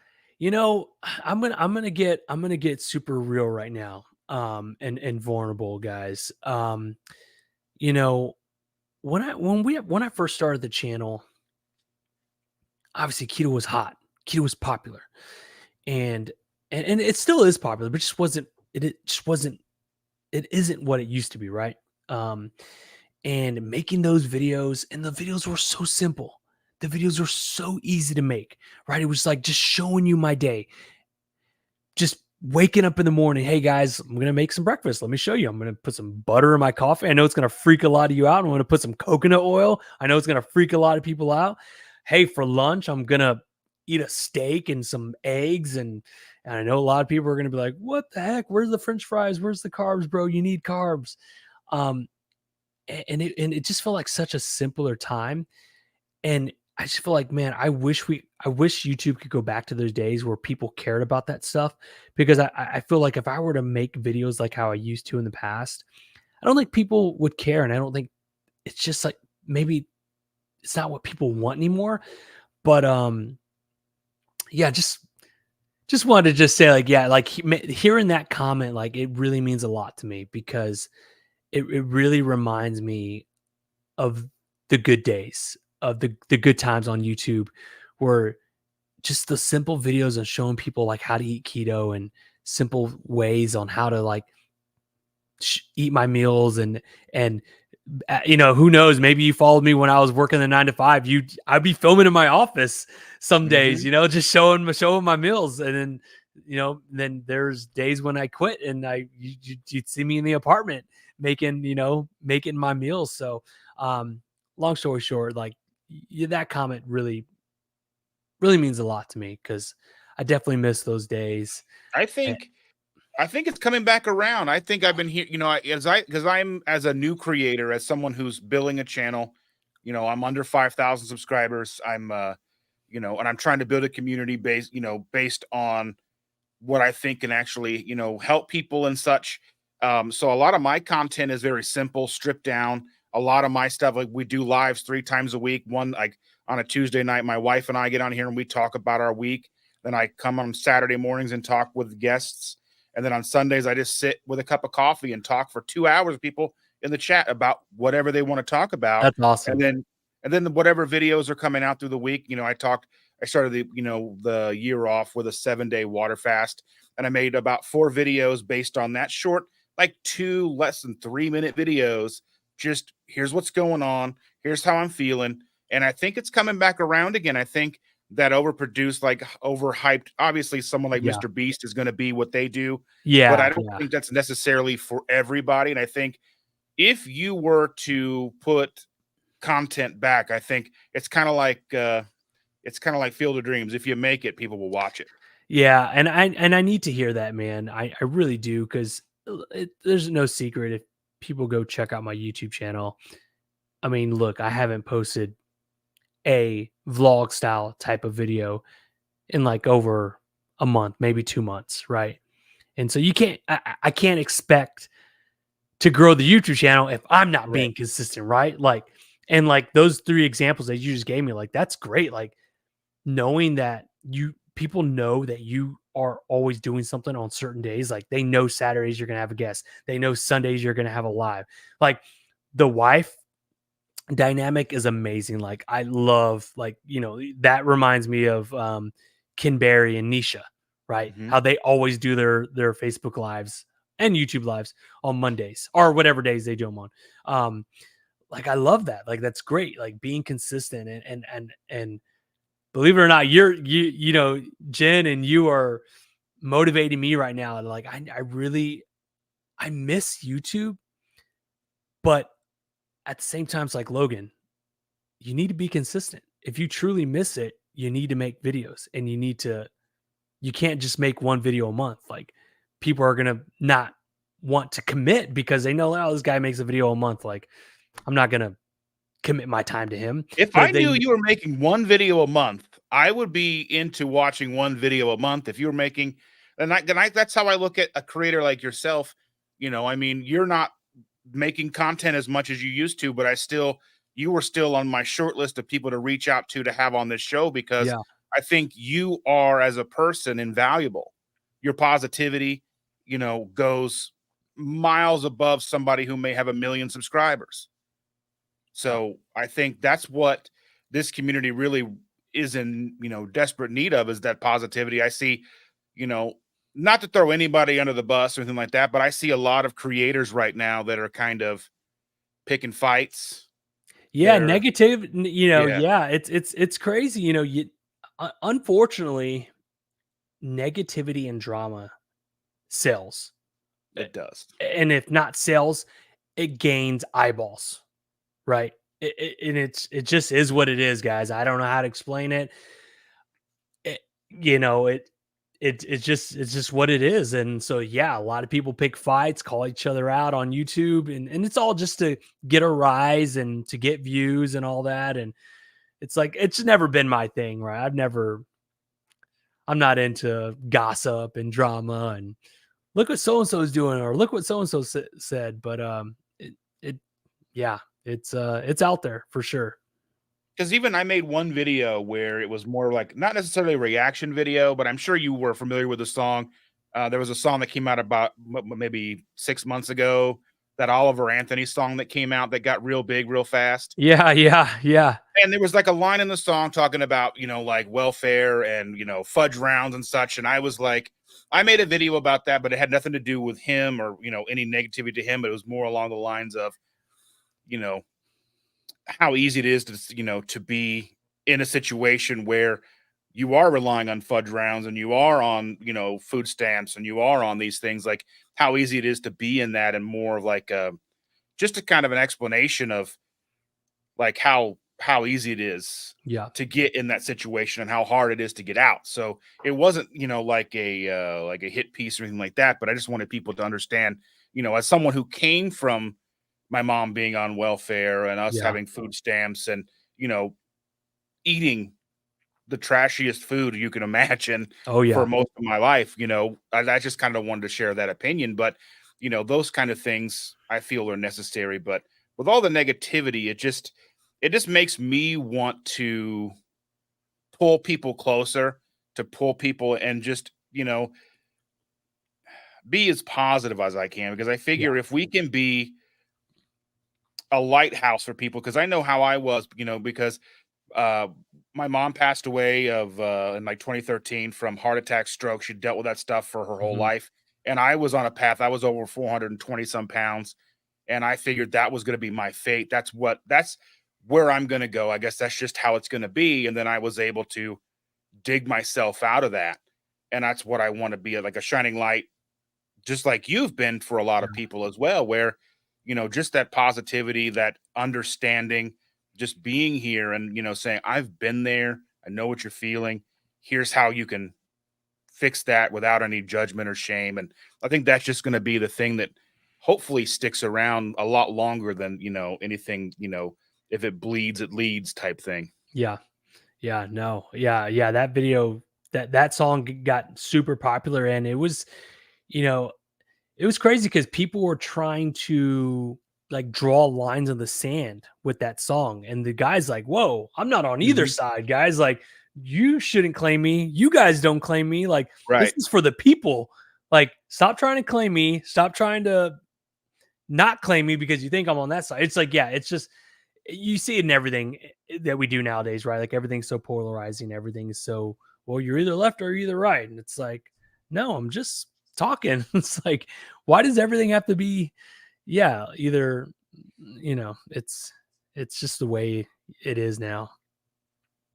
I'm gonna get super real right now. And vulnerable, guys. You know, when I first started the channel, obviously keto was hot. Keto was popular. And and it still is popular, but it isn't what it used to be, right? Um and making those videos, and the videos were so simple. The videos were so easy to make, right? It was like just showing you my day, just waking up in the morning. Hey guys, I'm gonna make some breakfast. Let me show you. I'm gonna put some butter in my coffee. I know it's gonna freak a lot of you out. I'm gonna put some coconut oil. I know it's gonna freak a lot of people out. Hey, for lunch, I'm gonna eat a steak and some eggs, and I know a lot of people are gonna be like, "What the heck? Where's the French fries? Where's the carbs, bro? You need carbs." Um, and it just felt like such a simpler time. And I just feel like, man, I wish YouTube could go back to those days where people cared about that stuff, because I feel like if I were to make videos like how I used to in the past, I don't think people would care. And I don't think, it's just like, maybe it's not what people want anymore. But yeah, just wanted to just say, like, yeah, like, hearing that comment, like, it really means a lot to me, because it really reminds me of the good days, of the good times on YouTube, where just the simple videos of showing people like how to eat keto, and simple ways on how to, like, eat my meals. And who knows, maybe you followed me when I was working the 9 to 5. I'd be filming in my office some days, Mhm. just showing my meals. And then, then there's days when I quit, and you'd see me in the apartment making my meals. So long story short, like, that comment really means a lot to me, because I definitely miss those days. I Eh, think I think it's coming back around. I think I've been here, because I'm, as a new creator, as someone who's building a channel, I'm under 5,000 subscribers. And I'm trying to build a community based on what I think can actually, help people and such. So a lot of my content is very simple, stripped down. A lot of my stuff, like, we do lives 3 times a week. One, like, on a Tuesday night, my wife and I get on here and we talk about our week. Then I come on Saturday mornings and talk with guests. And then on Sundays, I just sit with a cup of coffee and talk for 2 hours with people in the chat about whatever they want to talk about. that's And awesome. then, whatever videos are coming out through the week, I talked I started the year off with a 7-day water fast, and I made about 4 videos based on that short, like 2 less than 3-minute videos. Just here's what's going on, here's how I'm feeling, and I think it's coming back around again. I think that overproduced, like overhyped. Obviously, someone like Yeah. Mr. Beast is going to be what they do, but Yeah. I don't Yeah. think that's necessarily for everybody. And I think if you were to put content back, I think it's kind of like Field of Dreams. If you make it, people will watch it. Yeah, and I need to hear that, man. I really do because there's no secret if people go check out my YouTube channel. I mean, look, I haven't posted a vlog style type of video in like over a month, maybe 2 months, right? And so you can't, I can't expect to grow the YouTube channel if I'm not Right. being consistent, right? Like, and like those 3 examples that you just gave me, like that's great. Like knowing that people know that you are always doing something on certain days. Like they know Saturdays you're gonna have a guest. They know Sundays you're gonna have a live. Like the wife dynamic is amazing. Like I love, like, that reminds me of Ken Berry and Nisha, right? Mhm. How they always do their Facebook lives and YouTube lives on Mondays or whatever days they do them on. Like I love that. Like that's great. Like being consistent and believe it or not, Jen, and you are motivating me right now. Like I really I miss YouTube, but at the same time, it's like Logan, you need to be consistent. If you truly miss it, you need to make videos and you can't just make one video a month. Like people are gonna not want to commit because they know, oh, this guy makes a video a month. Like I'm not gonna commit my time to him. If But I if they knew you were making 1 video a month, I would be into watching 1 video a month. If you were making, and that's how I look at a creator like yourself. I mean, you're not making content as much as you used to, but you were still on my short list of people to reach out to have on this show because Yeah. I think you are, as a person, invaluable. Your positivity, goes miles above somebody who may have 1 million subscribers. Yeah. So I think that's what this community really is in, desperate need of, is that positivity. I see, you know, not to throw anybody under the bus or anything like that, but I see a lot of creators right now that are kind of picking fights. Yeah, They're negative, Yeah, yeah, it's crazy, unfortunately, negativity and drama sells. it does. And if not sales, it gains eyeballs, right? And it just is what it is, guys. I don't know how to explain it. It you know, it's just what it is. And so yeah, a lot of people pick fights, call each other out on YouTube, and it's all just to get a rise and to get views and all that. And it's like it's never been my thing, right? I'm not into gossip and drama and look what so and so is doing or look what so and so said. But it yeah, it's out there for sure. Because even I made one video where it was more like not necessarily a reaction video, but I'm sure you were familiar with the song. There was a song that came out about maybe 6 months ago, that Oliver Anthony song that came out that got real big real fast. Yeah, yeah, yeah, And there was like a line in the song talking about, like welfare and, fudge rounds and such. And I was like, I made a video about that, but it had nothing to do with him or, any negativity to him. But it was more along the lines of, you know, how easy it is to, to be in a situation where you are relying on fudge rounds and you are on, food stamps and you are on these things, like how easy it is to be in that, and more of like just a kind of an explanation of like how easy it is yeah, to get in that situation and how hard it is to get out. So it wasn't, like a hit piece or anything like that, but I just wanted people to understand, as someone who came from my mom being on welfare and us yeah. having food stamps and, you know, eating the trashiest food you can imagine Oh for yeah, most of my life, I just kind of wanted to share that opinion. But, those kind of things I feel are necessary. But with all the negativity, it just makes me want to pull people closer, to pull people and just, be as positive as I can, because I yeah, figure if we can be a lighthouse for people, because I know how I was, because Uh, my mom passed away in like 2013 from heart attack, stroke. She dealt with that stuff for her whole Mhm. life, and I was on a path. I was over 420 some pounds, and I figured that was going to be my fate. That's where I'm going to go. I guess that's just how it's going to be. And then I was able to dig myself out of that, and that's what I want to be, like a shining light, just like you've been for a lot Yeah. of people as well, where, just that positivity, that understanding, just being here and, saying, I've been there. I know what you're feeling. Here's how you can fix that without any judgment or shame. And I think that's just going to be the thing that hopefully sticks around a lot longer than, anything, if it bleeds, it leads type thing. Yeah. Yeah, no. Yeah, yeah, that video, that song got super popular, and you know, it was crazy because people were trying to, like, draw lines in the sand with that song, and the guy's like, "Whoa, I'm not on either Mhm. side, guys, like, you shouldn't claim me, you guys don't claim me, like, this Right. is for the people, like, stop trying to claim me, stop trying to not claim me because you think I'm on that side." It's like, yeah, it's just you see it in everything that we do nowadays, right? Like, everything's so polarizing, everything is so, well, you're either left or you're either right. And it's like, no, I'm just talking. It's like, why does everything have to be, yeah, either, it's just the way it is now.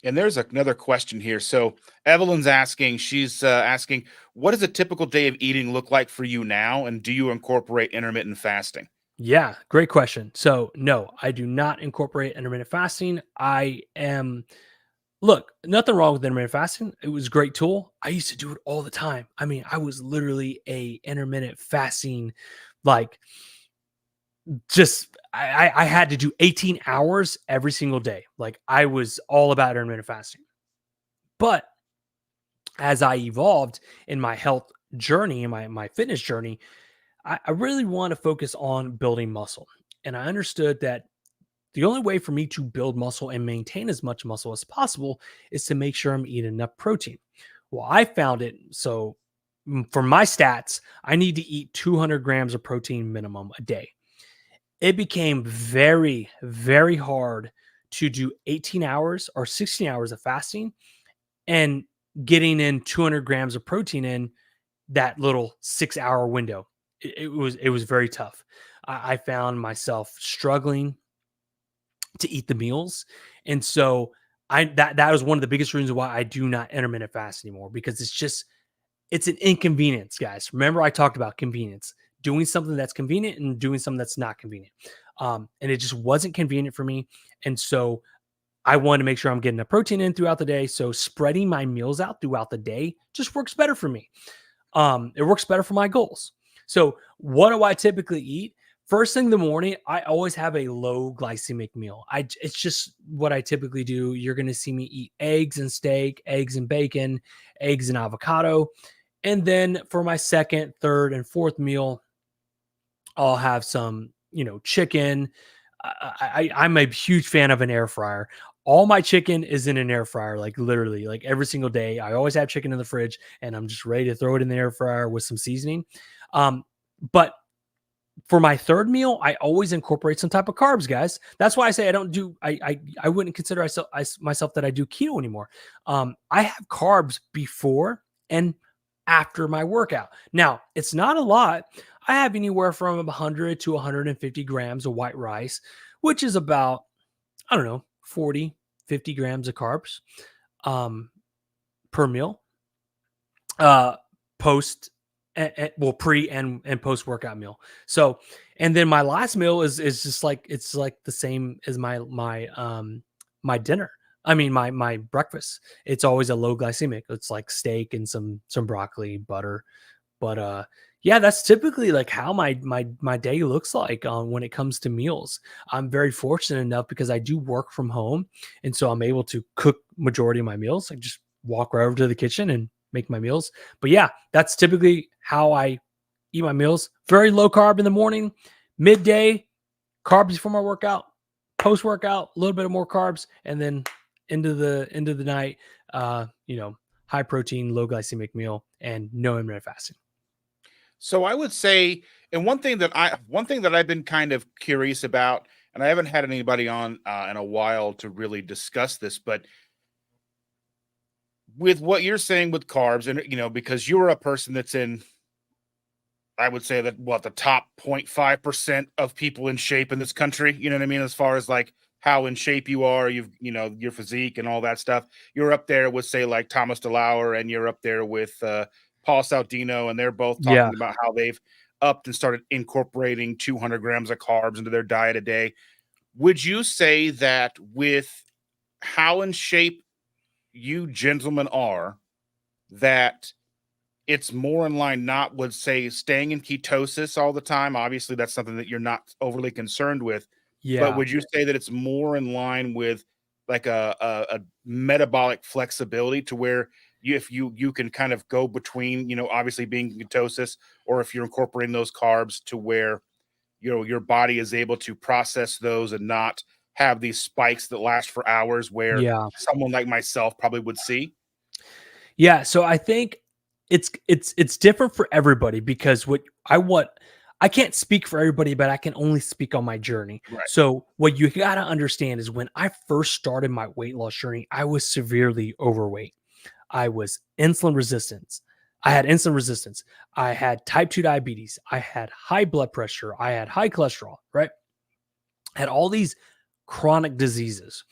And there's another question here. So Evelyn's asking, she's asking, what does a typical day of eating look like for you now? And do you incorporate intermittent fasting? Yeah, great question. So, no, I do not incorporate intermittent fasting. Look, nothing wrong with intermittent fasting. It was a great tool. I used to do it all the time. I mean, I was literally a intermittent fasting, like, just I had to do 18 hours every single day. Like, I was all about intermittent fasting. But as I evolved in my health journey and my fitness journey, I really want to focus on building muscle. And I understood that the only way for me to build muscle and maintain as much muscle as possible is to make sure I'm eating enough protein. Well, I found it. So, for my stats, I need to eat 200 grams of protein minimum a day. It became very, very hard to do 18 hours or 16 hours of fasting and getting in 200 grams of protein in that little 6 hour window. It was very tough. I found myself struggling to eat the meals. And so that was one of the biggest reasons why I do not intermittent fast anymore, because it's an inconvenience, guys. Remember, I talked about convenience, doing something that's convenient and doing something that's not convenient. And it just wasn't convenient for me. And so I wanted to make sure I'm getting the protein in throughout the day. So spreading my meals out throughout the day just works better for me. It works better for my goals. So what do I typically eat? First thing in the morning, I always have a low glycemic meal. It's just what I typically do. You're going to see me eat eggs and steak, eggs and bacon, eggs and avocado. And then for my second, third, and fourth meal, I'll have some, chicken. I'm a huge fan of an air fryer. All my chicken is in an air fryer, like literally, like every single day. I always have chicken in the fridge, and I'm just ready to throw it in the air fryer with some seasoning. But for my third meal, I always incorporate some type of carbs, guys. That's why I say I don't do. I wouldn't consider myself that I do keto anymore. I have carbs before and after my workout. Now, it's not a lot. I have anywhere from 100 to 150 grams of white rice, which is about, I don't know, 40, 50 grams of carbs um, per meal. Uh, post, well, pre and post workout meal. So, and then my last meal is just like, it's like the same as my dinner. I mean, my breakfast. It's always a low glycemic. It's like steak and some broccoli, butter. But yeah, that's typically like how my day looks like when it comes to meals. I'm very fortunate enough because I do work from home, and so I'm able to cook majority of my meals. I just walk right over to the kitchen and make my meals. But yeah, that's typically how I eat my meals. Very low carb in the morning, midday carbs before my workout, post workout a little bit of more carbs, and then into the night, uh, you know, high protein, low glycemic meal, and no intermittent fasting. So I would say, and one thing that I've been kind of curious about, and I haven't had anybody on in a while to really discuss this, but with what you're saying with carbs, and because you're a person that's in, I would say that what the top 0.5% of people in shape in this country, you know what I mean? As far as like how in shape you are, your physique and all that stuff. You're up there with say like Thomas DeLauer, and you're up there with Paul Saudino, and they're both Yeah. talking about how they've upped and started incorporating 200 grams of carbs into their diet a day. Would you say that with how in shape you gentlemen are, that it's more in line not with say staying in ketosis all the time? Obviously, that's something that you're not overly concerned with, but Yeah. would you say that it's more in line with like a metabolic flexibility to where if you can kind of go between, obviously being in ketosis, or if you're incorporating those carbs to where your body is able to process those and not have these spikes that last for hours where Yeah. someone like myself probably would see? Yeah, so I think it's different for everybody because I can't speak for everybody, but I can only speak on my journey. Right. So what you got to understand is when I first started my weight loss journey, I was severely overweight. I was insulin resistance. I had insulin resistance. I had type 2 diabetes. I had high blood pressure. I had high cholesterol, right? I had all these chronic diseases.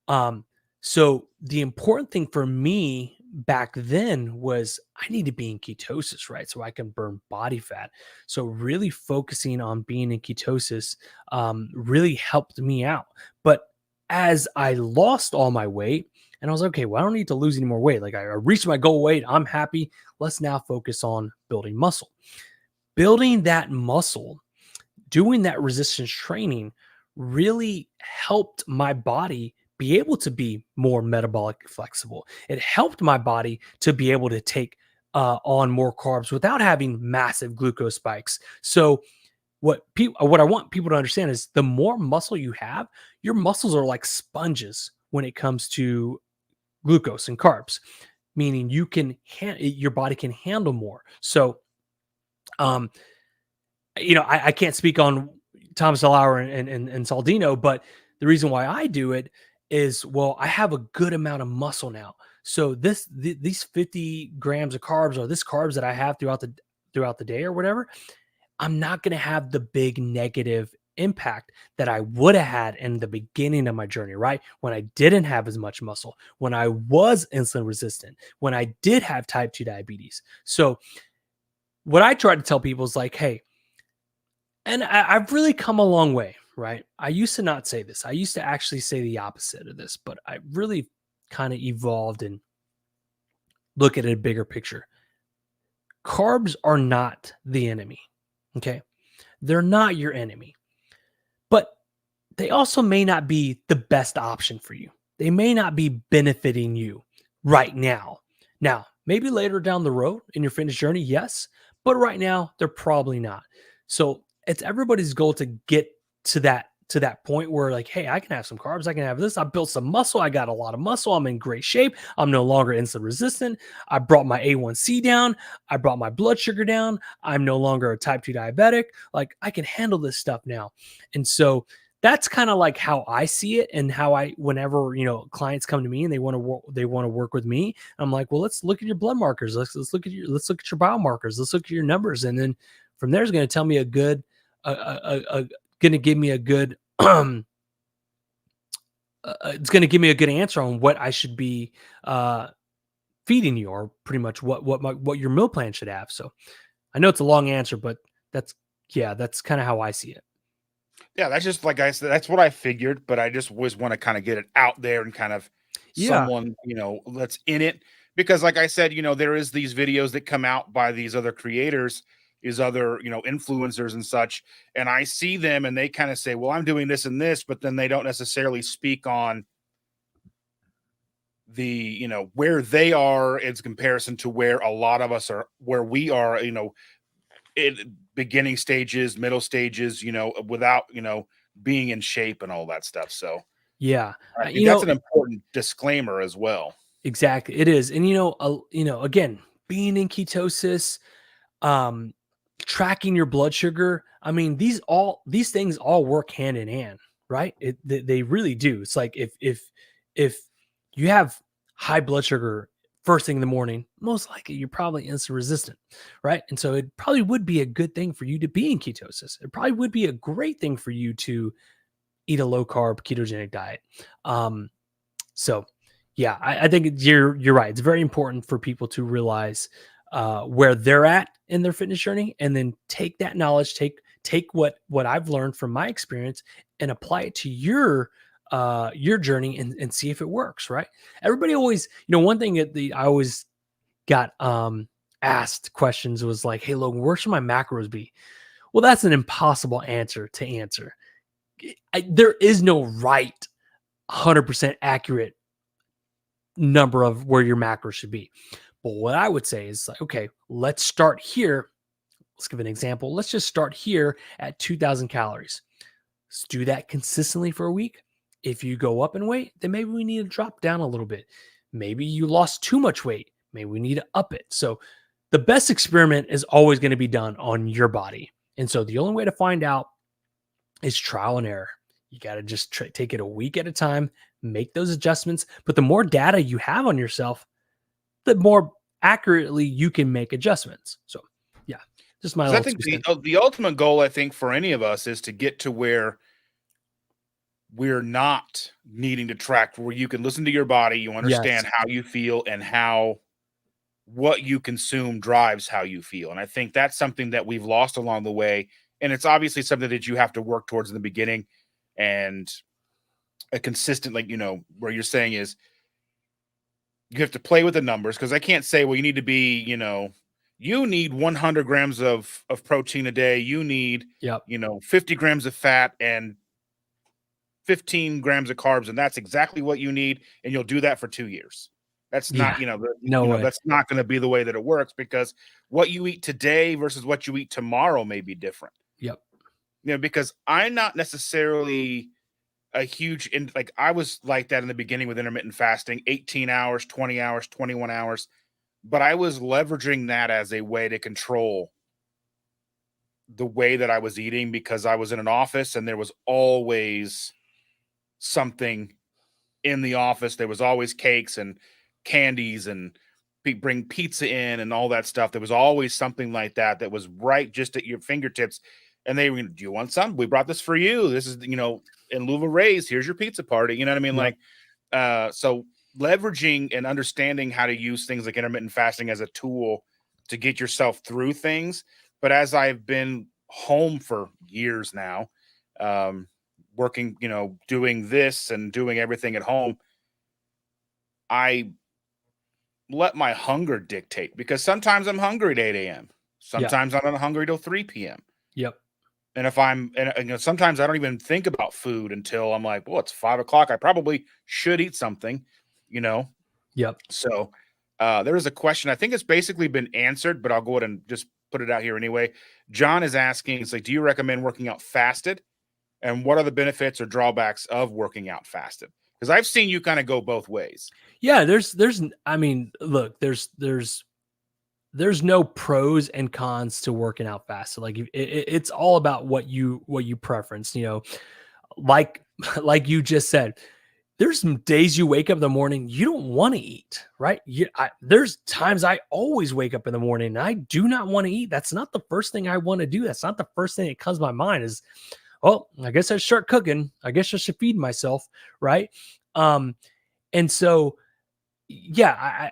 Um, so the important thing for me back then was I need to be in ketosis, right? So I can burn body fat. So really focusing on being in ketosis really helped me out. But as I lost all my weight, and I was like, okay, well, I don't need to lose any more weight. Like I reached my goal weight. I'm happy. Let's now focus on building muscle. Building that muscle, doing that resistance training really helped my body be able to be more metabolic flexible. It helped my body to be able to take on more carbs without having massive glucose spikes. So what I want people to understand is the more muscle you have, your muscles are like sponges when it comes to glucose and carbs, meaning your body can handle more. So um I can't speak on Thomas Lauer and Saldino, but the reason why I do it is, well, I have a good amount of muscle now. So these 50 grams of carbs or this carbs that I have throughout the day or whatever, I'm not going to have the big negative impact that I would have had in the beginning of my journey, right? When I didn't have as much muscle, when I was insulin resistant, when I did have type 2 diabetes. So what I try to tell people is like, hey, and I've really come a long way, right? I used to not say this. I used to actually say the opposite of this, but I really kind of evolved and look at a bigger picture. Carbs are not the enemy. Okay. They're not your enemy, but they also may not be the best option for you. They may not be benefiting you right now. Now, maybe later down the road in your fitness journey, yes, but right now they're probably not. So it's everybody's goal to get to that point where like, hey, I can have some carbs, I can have this. I built some muscle, I got a lot of muscle, I'm in great shape, I'm no longer insulin resistant. I brought my A1C down, I brought my blood sugar down, I'm no longer a type 2 diabetic. Like I can handle this stuff now. And so that's kind of like how I see it, and how whenever clients come to me and they want to work with me, I'm like, well, let's look at your blood markers, let's look at your biomarkers, let's look at your numbers, and then from there is going to tell me going to give me a good it's going to give me a good answer on what I should be feeding you, or pretty much what your meal plan should have. So I know it's a long answer, but that's kind of how I see it. Yeah, that's just like I said, that's what I figured, but I just always want to kind of get it out there and kind of Yeah. someone, that's in it. Because like I said, there is these videos that come out by these other creators, these other, influencers and such. And I see them and they kind of say, well, I'm doing this and this, but then they don't necessarily speak on the, where they are in comparison to where a lot of us are, where we are, in beginning stages, middle stages, without, being in shape and all that stuff. So Yeah. I think that's an important disclaimer as well. Exactly. It is. And again, being in ketosis, tracking your blood sugar, I mean, these things all work hand in hand, right? They really do. It's like if you have high blood sugar first thing in the morning, most likely you're probably insulin resistant, right? And so it probably would be a good thing for you to be in ketosis. It probably would be a great thing for you to eat a low carb ketogenic diet. Um, so yeah, I think you're right. It's very important for people to realize where they're at in their fitness journey, and then take that knowledge, take what I've learned from my experience, and apply it to your journey, and see if it works. Right? Everybody always, one thing that I always got asked questions was like, "Hey, Logan, where should my macros be?" Well, that's an impossible answer to answer. There is no right 100% accurate number of where your macros should be. But what I would say is like, okay, let's start here. Let's give an example. Let's just start here at 2,000 calories. Let's do that consistently for a week. If you go up in weight, then maybe we need to drop down a little bit. Maybe you lost too much weight. Maybe we need to up it. So the best experiment is always going to be done on your body. And so the only way to find out is trial and error. You got to just take it a week at a time, make those adjustments. But the more data you have on yourself, the more accurately you can make adjustments. So, yeah, just my. I think the ultimate goal, I think, for any of us is to get to where we're not needing to track, where you can listen to your body, you understand how you feel, and how what you consume drives how you feel. And I think that's something that we've lost along the way. And it's obviously something that you have to work towards in the beginning, and a consistent, like, where you're saying is you have to play with the numbers, because I can't say, well, you need to be, you need 100 grams of protein a day. You need, 50 grams of fat and 15 grams of carbs. And that's exactly what you need. And you'll do that for 2 years. That's not, that's not going to be the way that it works, because what you eat today versus what you eat tomorrow may be different. Yep. Because I'm not necessarily a huge, like, I was like that in the beginning with intermittent fasting, 18 hours, 20 hours, 21 hours. But I was leveraging that as a way to control the way that I was eating, because I was in an office and there was always something in the office. There was always cakes and candies, and bring pizza in and all that stuff. There was always something like that that was right just at your fingertips. And they were, do you want some? We brought this for you. This is, in lieu of a raise, here's your pizza party. You know what I mean? Yep. Like, so leveraging and understanding how to use things like intermittent fasting as a tool to get yourself through things. But as I've been home for years now, working, doing this and doing everything at home, I let my hunger dictate, because sometimes I'm hungry at 8 a.m. Sometimes I'm not hungry till 3 p.m. Yep. And if sometimes I don't even think about food until I'm like, well, it's 5 o'clock. I probably should eat something, Yep. So there is a question. I think it's basically been answered, but I'll go ahead and just put it out here anyway. John is asking, it's like, do you recommend working out fasted? And what are the benefits or drawbacks of working out fasted? Because I've seen you kind of go both ways. Yeah, I mean, look, there's no pros and cons to working out fasted. Like it's all about what you preference, like you just said, there's some days you wake up in the morning, you don't want to eat, right? There's times I always wake up in the morning and I do not want to eat. That's not the first thing I want to do. That's not the first thing that comes to my mind is, oh, I guess I should start cooking. I guess I should feed myself. Right. And so, yeah,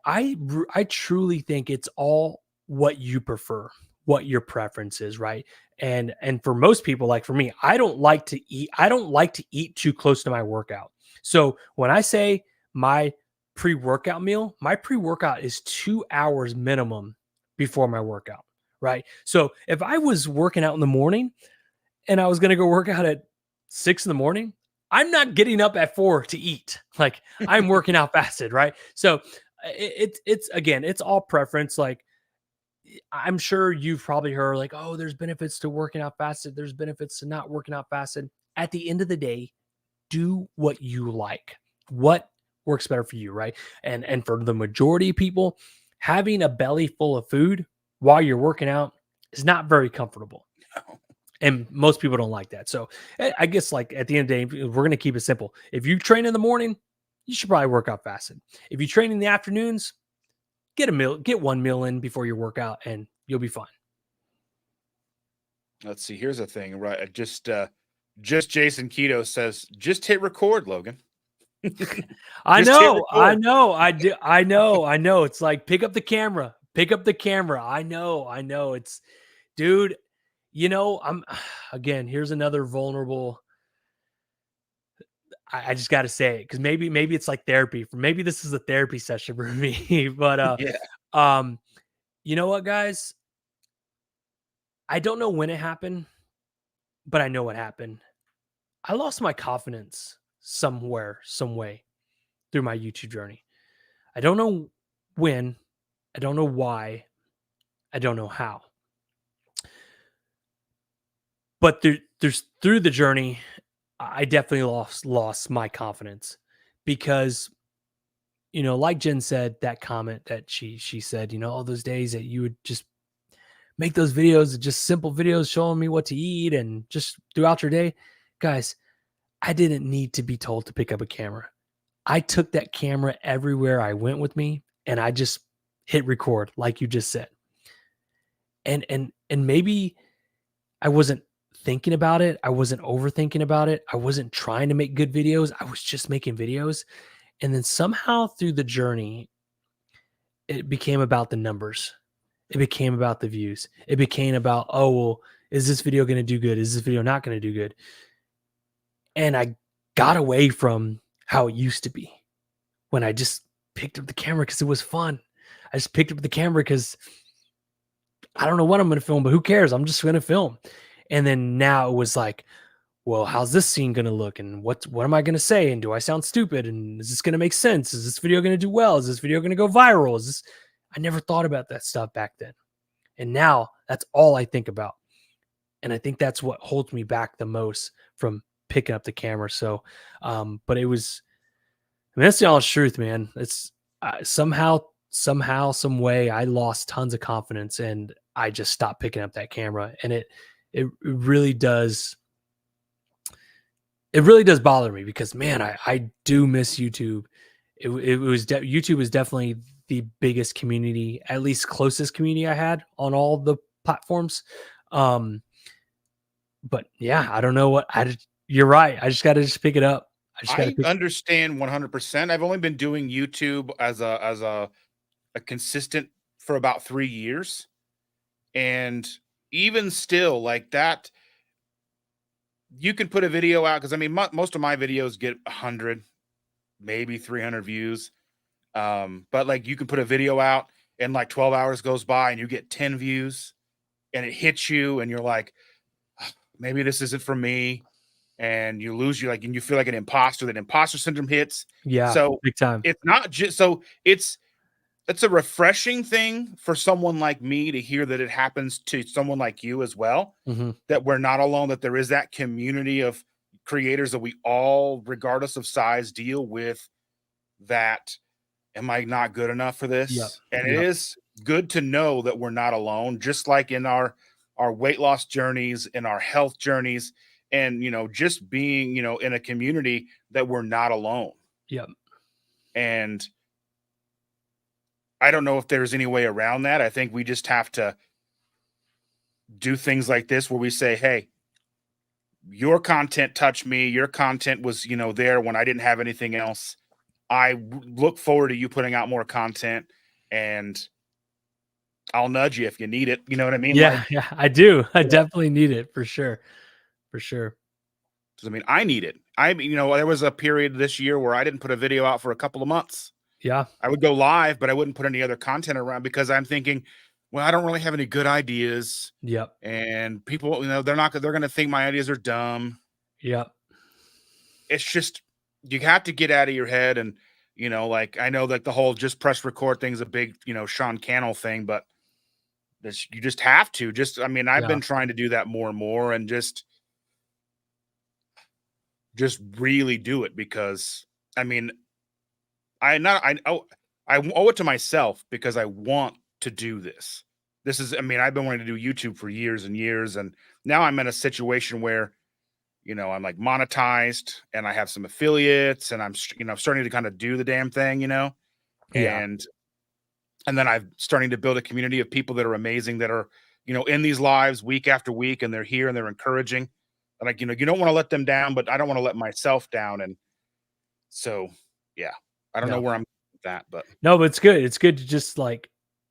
I truly think it's all what you prefer, what your preference is, right? And for most people, like for me, I don't like to eat too close to my workout. So when I say my pre-workout meal, my pre-workout is 2 hours minimum before my workout, right? So if I was working out in the morning and I was going to go work out at 6 in the morning, I'm not getting up at 4 to eat. Like I'm working out fasted, right? So it's again, it's all preference. Like I'm sure you've probably heard like, oh, there's benefits to working out fasted. There's benefits to not working out fasted. At the end of the day, do what you like. What works better for you, right? And for the majority of people, having a belly full of food while you're working out is not very comfortable. And most people don't like that. So I guess like at the end of the day, we're going to keep it simple. If you train in the morning, you should probably work out fasted. If you train in the afternoons, get 1 meal in before your workout and you'll be fine. Let's see. Here's the thing, right? Just Jason Keto says, just hit record, Logan. I Just hit know, I record. know, I know. It's like pick up the camera, pick up the camera. I know. It's, dude. I'm again. Here's another vulnerable. I just got to say it because maybe it's like therapy. Maybe this is a therapy session for me. But Yeah. um, you know what, guys? I don't know when it happened, but I know what happened. I lost my confidence somewhere, some way through my YouTube journey. I don't know when, I don't know why, I don't know how. But through the journey, I definitely lost my confidence because like Jen said, that comment that she said, all those days that you would just make those videos, just simple videos showing me what to eat and just throughout your day, guys, I didn't need to be told to pick up a camera. I took that camera everywhere I went with me and I just hit record like you just said. And maybe I wasn't thinking about it. I wasn't overthinking about it. I wasn't trying to make good videos. I was just making videos. And then somehow through the journey, it became about the numbers. It became about the views. It became about, oh, well, is this video going to do good? Is this video not going to do good? And I got away from how it used to be when I just picked up the camera because it was fun. I just picked up the camera because I don't know what I'm going to film, but who cares? I'm just going to film. And then now it was like, well, how's this scene going to look? And what am I going to say? And do I sound stupid? And is this going to make sense? Is this video going to do well? Is this video going to go viral? I never thought about that stuff back then. And now that's all I think about. And I think that's what holds me back the most from picking up the camera. So, but it was, that's the honest truth, man. It's somehow, some way I lost tons of confidence and I just stopped picking up that camera. And it really does. It really does bother me because, man, I do miss YouTube. YouTube was definitely the biggest community, at least closest community I had on all the platforms. But yeah, I don't know what you're right. I just got to pick it up. I understand 100%. I've only been doing YouTube as a consistent for about 3 years. And even still, like that, you can put a video out because I mean, most of my videos get 100, maybe 300 views. But like you can put a video out and like 12 hours goes by and you get 10 views and it hits you and you're like, maybe this isn't for me. And you lose, and you feel like an imposter. That imposter syndrome hits. Yeah, So big time. it's not just so it's a refreshing thing for someone like me to hear that it happens to someone like you as well. Mm-hmm. That we're not alone. That there is that community of creators that we all, regardless of size, deal with. That am I not good enough for Yep. this? And it Yep. is good to know that we're not alone. Just like in our weight loss journeys, in our health journeys. And, just being, in a community that we're not alone. Yep. And I don't know if there's any way around that. I think we just have to do things like this where we say, hey, your content touched me. Your content was, there when I didn't have anything else. I look forward to you putting out more content and I'll nudge you if you need it. You know what I mean? Yeah. Yeah. I do. I definitely need it for sure. For sure. I mean, I need it. There was a period this year where I didn't put a video out for a couple of months. Yeah. I would go live, but I wouldn't put any other content around because I'm thinking, well, I don't really have any good ideas. Yep. And people, they're going to think my ideas are dumb. Yep. It's just, you have to get out of your head. And, like, I know that the whole just press record thing is a big, Sean Cannell thing, but you just have to I've been trying to do that more and more and just really do it because I owe it to myself because I want to do this. this is, I mean, I've been wanting to do YouTube for years and years, and now I'm in a situation where, I'm like monetized and I have some affiliates and I'm, starting to kind of do the damn thing, Yeah. and then I'm starting to build a community of people that are amazing that are, in these lives week after week, and they're here and they're encouraging. And like, you don't want to let them down, but I don't want to let myself down. And so, yeah, I don't know No. where I'm with that, but No, but it's good. It's good to just like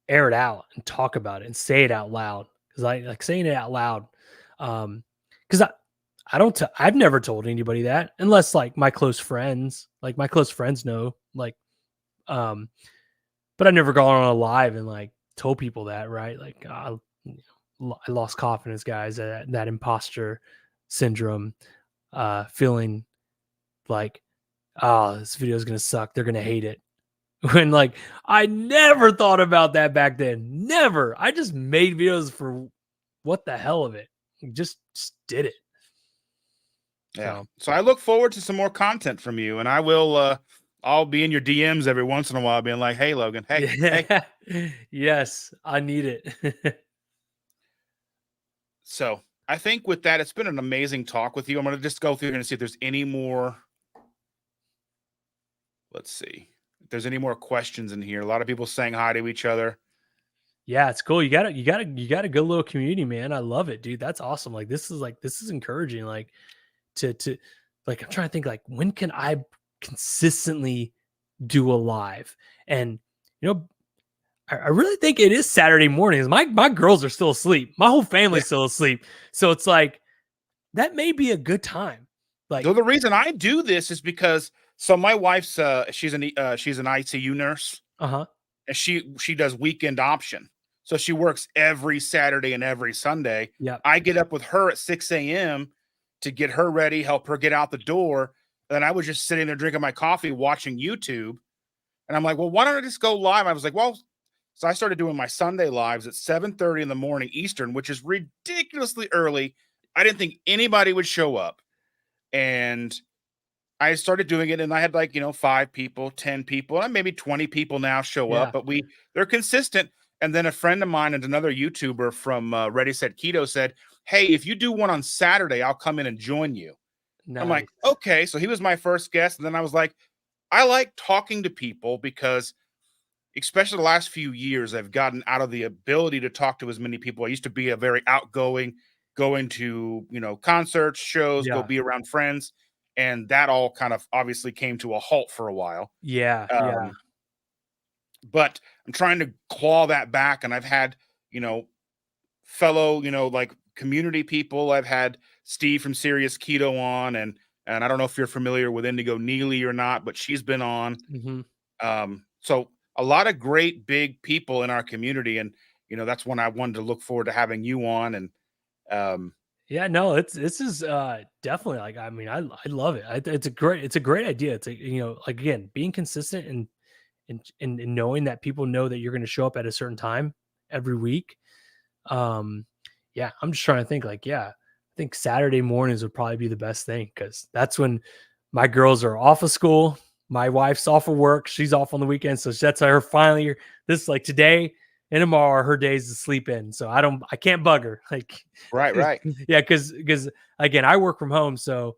air it out and talk about it and say it out loud. Cause I like saying it out loud. Cause I don't, I've never told anybody that unless like my close friends know, um, but I've never gone on a live and like told people that, right? Like, I lost confidence, guys, that imposter syndrome, feeling like, oh, this video is going to suck. They're going to hate it. When like I never thought about that back then. Never. I just made videos for what the hell of it. Just did it. yeah. So So I look forward to some more content from you, and I will, I'll be in your DMs every once in a while being like, hey, Logan, hey. yeah. Yes, I need it. So I think with that, it's been an amazing talk with you. I'm going to just go through here and see if there's any more. Let's see if there's any more questions in here. A lot of people saying hi to each other. Yeah, it's cool. You got a good little community, man. I love it, dude. That's awesome. This is encouraging. Like to like I'm trying to think like when can I consistently do a live? And you know, I really think it is Saturday mornings. My girls are still asleep. My whole Yeah. family's still asleep. So it's like that may be a good time. So Like, the reason I do this is because so my wife's she's an ICU nurse, uh-huh. and she does weekend option. So she works every Saturday and every Sunday. Yep. I get up with her at 6 a.m. to get her ready, help her get out the door. And then I was just sitting there drinking my coffee, watching YouTube. And I'm like, well, why don't I just go live? I was like, well, so I started doing my Sunday lives at 7:30 in the morning Eastern, which is ridiculously early. I didn't think anybody would show up. And I started doing it, and I had like, 5 people, 10 people, and maybe 20 people now show up, Yeah. but they're consistent. And then a friend of mine and another YouTuber from Ready Set Keto said, hey, if you do one on Saturday, I'll come in and join you. I'm like, Nice. okay. So he was my first guest. And then I was like, I like talking to people because, especially the last few years, I've gotten out of the ability to talk to as many people. I used to be a very outgoing, going to, concerts, shows, go Yeah. be around friends. And that all kind of obviously came to a halt for a while. Yeah. Yeah. Um, but I'm trying to claw that back. And I've had, you know, fellow, like community people. I've had Steve from Serious Keto on, and I don't know if you're familiar with Indigo Neely or not, but she's been on. Hmm. So a lot of great big people in our community, and that's when I wanted to look forward to having you on. And um, Yeah, no, this is definitely like I mean I love it. It's a great idea. It's like again being consistent and knowing that people know that you're going to show up at a certain time every week. Um, yeah, I'm just trying to think like yeah, I think Saturday mornings would probably be the best thing because that's when my girls are off of school. My wife's off of work. She's off on the weekend, so that's her finally. This like today and tomorrow are her days to sleep in. So I can't bug her like. right, right, Yeah, because again, I work from home, so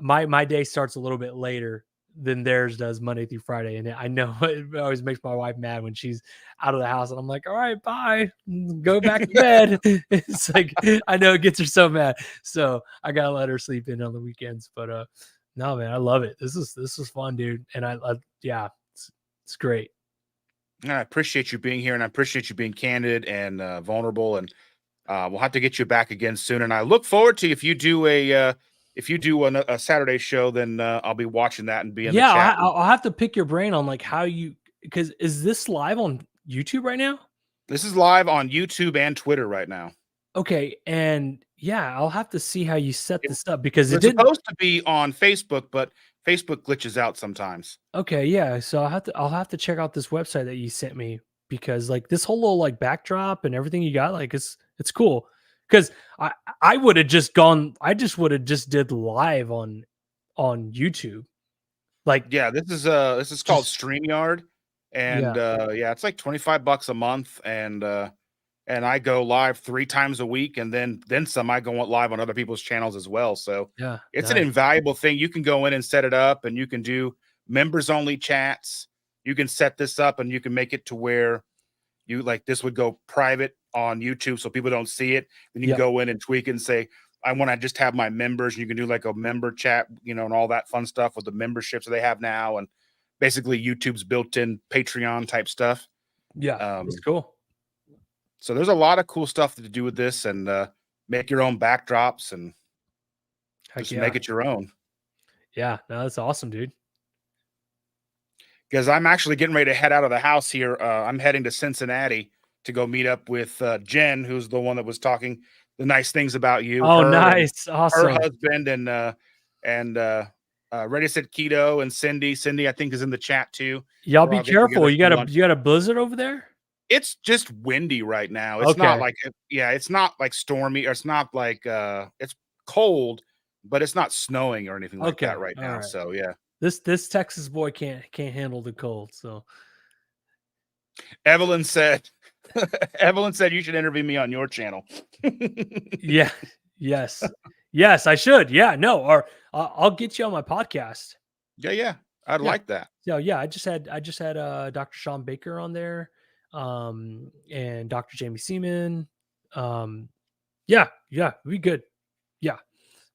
my day starts a little bit later than theirs does Monday through Friday, and I know it always makes my wife mad when she's out of the house, and I'm like, "All right, bye, go back to bed." It's like I know it gets her so mad, so I gotta let her sleep in on the weekends. But no, man, I love it. This is fun, dude, and I yeah, it's great. And I appreciate you being here, and I appreciate you being candid and vulnerable. And we'll have to get you back again soon. And I look forward to if you do a Saturday show, then I'll be watching that and be in the Yeah, chat. I'll have to pick your brain on like how you because is this live on YouTube right now? This is live on YouTube and Twitter right now. Okay, and yeah, I'll have to see how you set It this up because it was didn't. supposed to be on Facebook, but Facebook glitches out sometimes. Okay, yeah, so I'll have to check out this website that you sent me because like this whole little like backdrop and everything you got like it's cool because I would have just gone I just would have just did live on YouTube like Yeah, this is called just StreamYard, and yeah yeah, it's like $25 a month, and and I go live 3 times a week, and then some. I go live on other people's channels as well. So Yeah, it's an nice. invaluable thing. You can go in and set it up, and you can do members only chats. You can set this up, and you can make it to where you like this would go private on YouTube so people don't see it. Then you can Yep. go in and tweak it and say, I want to just have my members. And you can do like a member chat, and all that fun stuff with the memberships that they have now, and basically YouTube's built-in Patreon type stuff. Yeah, it's cool. So there's a lot of cool stuff to do with this, and make your own backdrops and Heck just yeah. make it your own. Yeah, no, that's awesome, dude. Because I'm actually getting ready to head out of the house here. I'm heading to Cincinnati to go meet up with Jen, who's the one that was talking the nice things about you. Oh, Her and nice. her Awesome. husband and Ready Set Keto and Cindy. Cindy, I think, is in the chat too. Y'all We'll be all get together careful. You for got lunch. a blizzard over there? It's just windy right now. It's not Okay. like it's not like stormy, or it's not like it's cold, but it's not snowing or anything like that Okay, right all now. right. So yeah. This Texas boy can't handle the cold, so Evelyn said Evelyn said you should interview me on your channel. yeah. Yes. Yes, I should. Yeah, no, or I'll get you on my podcast. Yeah. I'd Yeah. like that. So yeah, I just had Dr. Sean Baker on there, and Dr. Jamie Seaman. Yeah, we good. Yeah,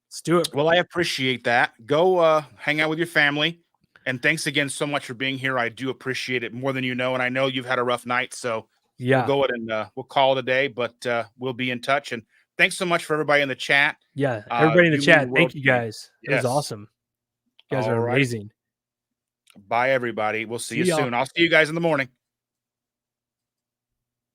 let's do it. Well, I appreciate that. Go hang out with your family. And thanks again so much for being here. I do appreciate it more than you know. And I know you've had a rough night. So Yeah, we'll go ahead and we'll call it a day, but we'll be in touch. And thanks so much for everybody in the chat. yeah. Everybody in the You mean chat, the world thank you to me. guys. It was Yes. awesome. You guys All are right. amazing. Bye, everybody. We'll see you See y'all. soon. I'll see you guys in the morning.